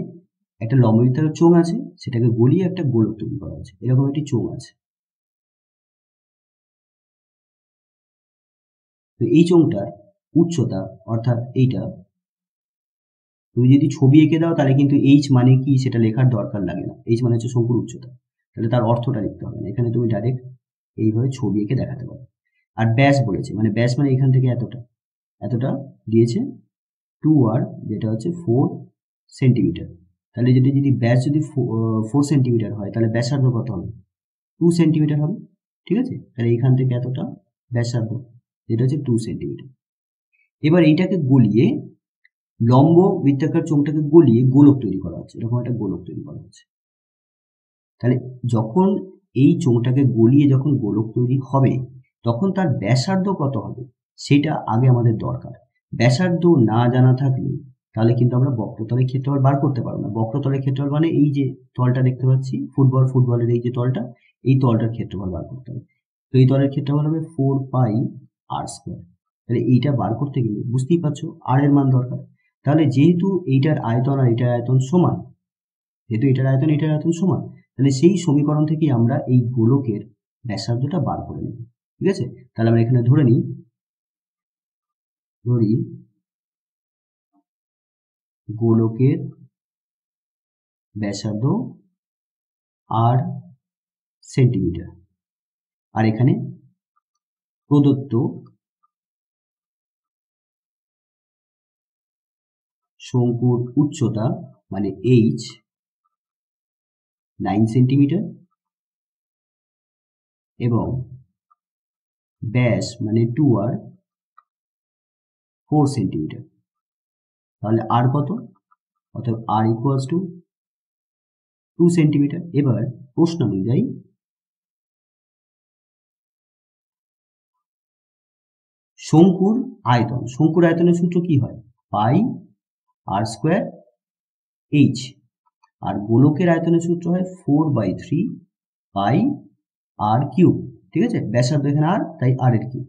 একটা লম্ববৃত্তাকার চোঙ আছে, সেটাকে গলিয়ে একটা গোলক তৈরি করা আছে। এরকম একটি চোঙ আছে। তো এই চোঙটার উচ্চতা, অর্থাৎ এইটা তুমি যদি ছবি এঁকে দাও তাহলে কিন্তু এইচ মানে কি সেটা লেখার দরকার লাগে না। এইচ মানে হচ্ছে শঙ্কুর উচ্চতা, তাহলে তার অর্থটা লিখতে হবে না। এখানে তুমি ডাইরেক্ট এইভাবে ছবি এঁকে দেখাতে পারো। আর ব্যাস বলেছে, মানে ব্যাস মানে এখান থেকে এতটা এতটা দিয়েছে 2r, যেটা হচ্ছে 4 সেন্টিমিটার। তাহলে যদি ব্যাস যদি 4 সেন্টিমিটার হয়, তাহলে ব্যাসার্ধ কত হবে? 2 সেন্টিমিটার হবে। ঠিক আছে, তাহলে এখান থেকে এতটা ব্যাসার্ধ, যেটা হচ্ছে 2 সেন্টিমিটার। এবার এইটাকে গলিয়ে, লম্ব বৃত্তাকার চোঙটাকে গলিয়ে গোলক তৈরি করা হচ্ছে। এরকম একটা গোলক তৈরি করা হচ্ছে। তাহলে যখন এই চোঙটাকে গলিয়ে যখন গোলক তৈরি হবে, তখন তার ব্যাসার্ধ কত হবে সেটা আগে আমাদের দরকার। ব্যাসার্ধ না জানা থাকলে তাহলে কিন্তু আমরা বক্রতলের ক্ষেত্রফল বার করতে পারবো না। বক্রতলের ক্ষেত্রফল মানে এই যে তলটা দেখতে পাচ্ছি, ফুটবলের এই যে তলটা, এই তলটার ক্ষেত্রফল বার করতে হবে। তো এই তলের ক্ষেত্রফল হবে 4πr²। তাহলে এইটা বার করতে গেলে বুঝতেই পারছো আর এর মান দরকার। তাহলে যেহেতু এইটার আয়তন আর এটার আয়তন সমান, তাহলে সেই সমীকরণ থেকে আমরা এই গোলকের ব্যাসার্ধটা বার করে নেব। ঠিক আছে, তাহলে আমরা এখানে ধরি গোলকের ব্যাসার্ধ আর সেন্টিমিটার, আর এখানে প্রদত্ত শঙ্কুর উচ্চতা মানে এইচ 9 সেন্টিমিটার এবং ব্যাস মানে 2r 4 সেন্টিমিটার। তাহলে আর কত? অর্থাৎ আর ইকুয়ালস টু 2 সেন্টিমিটার। এবার প্রশ্ন অনুযায়ী শঙ্কুর আয়তনের সূত্র কি হয়? পাই আর স্কোয়ার এইচ। আর গোলকের আয়তনের সূত্র হয় 4/3 পাই আর কিউব। ঠিক আছে, ব্যাসার্ধ এখানে আর, তাই আর এর কিউব।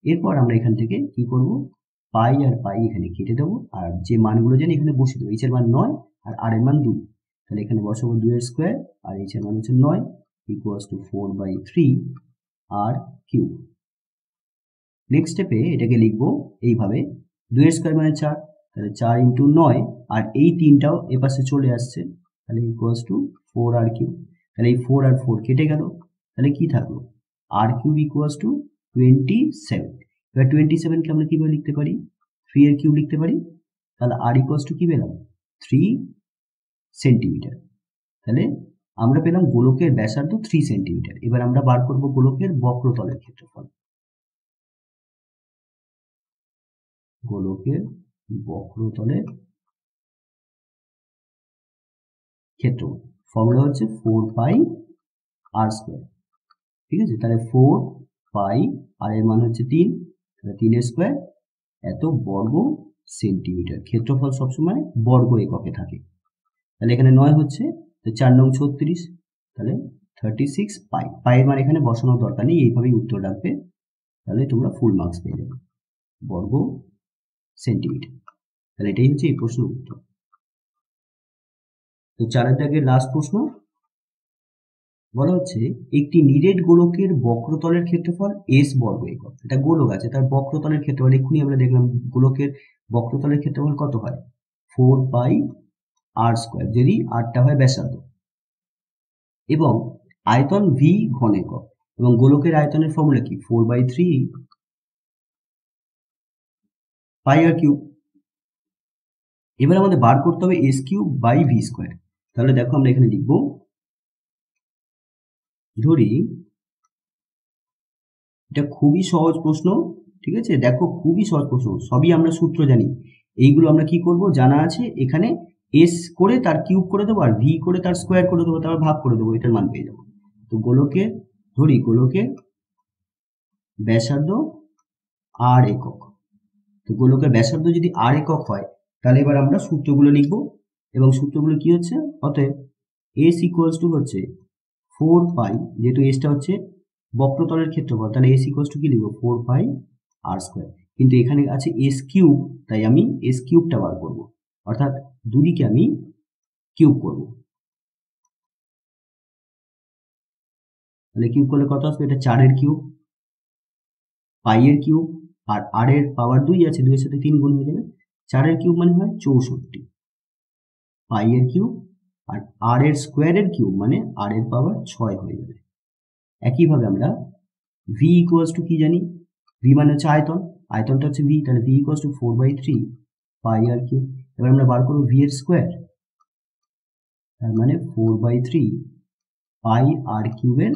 এরপর আমরা এখান থেকে কি করব? পাই আর পাই এখানে কেটে দেবো, আর যে মানগুলো জানি এখানে বসিয়ে দেবো। এইচ এর মান 9 আর আর এর মান 2। তাহলে এখানে বসাবো 2 এর স্কোয়ার আর এইচ এর মান হচ্ছে 9 equals to 4/3 r cube. Next স্টেপে এটাকে লিখবো এইভাবে, 2 এর স্কোয়ার মানে 4, তাহলে 4 ইন্টু 9, আর এই 3টাও এপাশে চলে আসছে, তাহলে ইকুয়ালস টু 4 আর কিউব। তাহলে এই 4 আর 4 কেটে গেল, তাহলে কি থাকলো? আর কিউব ইকুয়ালস টু 27। এবার 27কে আমরা কিভাবে লিখতে পারি? 3 এর কিউব লিখতে পারি। তাহলে আর ইকুয়ালস টু কি পেলাম? 3 সেন্টিমিটার। তাহলে আমরা পেলাম গোলকের ব্যাসার্ধ 3 সেন্টিমিটার। এবার আমরা বার করব গোলকের বক্রতলের ক্ষেত্রফল। গোলকের বক্রতলের ক্ষেত্রফল ফর্মুলা হচ্ছে 4 পাই আর স্কোয়ার। ঠিক আছে, তাহলে 4 পাই আর এর মান হচ্ছে 3, তাহলে 3 এর স্কোয়ার এত বর্গ সেন্টিমিটার। ক্ষেত্রফল সবসময় বর্গ এককে থাকে। তাহলে এখানে 9 হচ্ছে, তো 4 9 36, তাহলে 36 পাই। পাইয়ের মান এখানে বসানোর দরকার নেই, এইভাবেই উত্তর রাখবে, তাহলে তোমরা ফুল মার্কস পেয়ে যাবে। বর্গ সেন্টিমিটার। তাহলে এটাই হচ্ছে এই প্রশ্নের উত্তর। তো 4 দাগের লাস্ট প্রশ্ন বলা হচ্ছে একটি নিরেট গোলকের বক্রতলের ক্ষেত্রফল s বর্গ একক। এটা গোলক আছে, তার বক্রতলের ক্ষেত্রফল এক্ষুনি আমরা দেখলাম গোলকের বক্রতলের ক্ষেত্রফল কত হয়, 4 পাই আর স্কোয়ার, যদি আরটা হয় ব্যাসার্ধ, এবং আয়তন v ঘন একক, এবং গোলকের আয়তনের ফর্মুলা কি, 4/3 পাই আর কিউব। এবার আমাদের বার করতে হবে s cube by v square. তাহলে দেখো আমরা এখানে লিখব, ধরি এটা খুবই সহজ প্রশ্ন, ঠিক আছে, দেখো খুবই সহজ প্রশ্ন, সবই আমরা সূত্র জানি, এইগুলো আমরা কি করব জানা আছে, এখানে s করে তার কিউব করে দেবো আর v করে তার স্কোয়ার করে দেবো, তারপর ভাগ করে দেবো, এটার মান পেয়ে যাবো। তো গোলকে ধরি গোলকের ব্যাসার্ধ আর একক। তো গোলকের ব্যাসার্ধ যদি আর একক হয়, তাহলে এবার আমরা সূত্রগুলো লিখব, এবং সূত্রগুলো কি হচ্ছে, অতএব s ইকুয়ালস টু হচ্ছে 4 পাই, যেহেতু এসটা হচ্ছে বক্রতলের ক্ষেত্রফল, তাহলে s ইকুয়ালস টু কি লিখবো, 4 পাই আর স্কোয়ার। কিন্তু এখানে আছে s কিউব, তাই আমি s কিউবটা বার করব, অর্থাৎ দুদিকে আমি কিউব করব। তাহলে কিউব করলে কত আসবে, এটা 4 এর কিউব, পাই এর কিউব, আর আর এর পাওয়ার 2 আছে, 2 এর সাথে 3 গুণ হয়ে যাবে, 4 এর কিউব মানে হয় 64, পাই এর কিউব, আর আর এর স্কোয়ারের কিউব মানে আর এর পাওয়ার 6 হয়ে যাবে। একইভাবে আমরা v ইকুয়ালস টু কি জানি, v মানে হচ্ছে আয়তন, আয়তনটা হচ্ছে v, তাহলে v equals to 4/3 pi R cube. এবার আমরা বার করব v এর স্কোয়ার, তার মানে 4/3 পাই আর কিউবের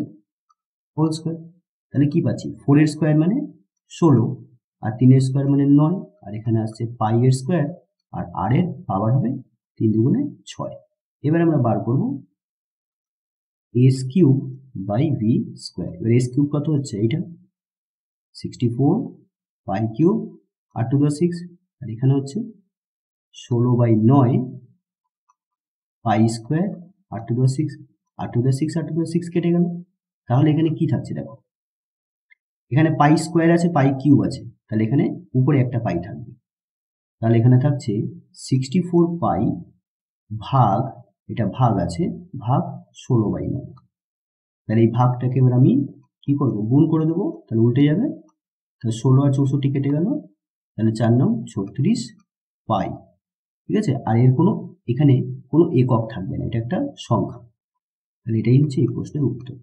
হোল স্কোয়ার। তাহলে কি পাচ্ছি, 4 এর স্কোয়ার মানে 16, আর 3 এর স্কোয়ার মানে 9, আর এখানে আসছে পাই এর স্কোয়ার, আর আর এর পাওয়ার হবে 3 দুগুণে 6। এবার আমরা বার করব s cube by v square. এবার s কিউব কত হচ্ছে, এইটা 64 pi cube r to the 6, আর এখানে হচ্ছে 16/9 pi square r to the 6, r to the 6 r to the 6 কেটে গেল। তাহলে এখানে কি থাকছে দেখো, এখানে পাই স্কোয়ার আছে, পাই কিউব আছে, তাহলে এখানে উপরে একটা পাই থাকবে, তাহলে এখানে থাকছে 64 পাই ভাগ, এটা ভাগ আছে, ভাগ 16/9। তাহলে এই ভাগটাকে এবার আমি কি করব, গুণ করে দেবো, তাহলে উল্টে যাবে, তাহলে 16 আর 64 কেটে গেল, তাহলে 4 9 36 পাই। ঠিক আছে, আর এর কোনো এখানে কোনো একক থাকবে না, এটা একটা সংখ্যা। তাহলে এটাই হচ্ছে এই প্রশ্নের উত্তর।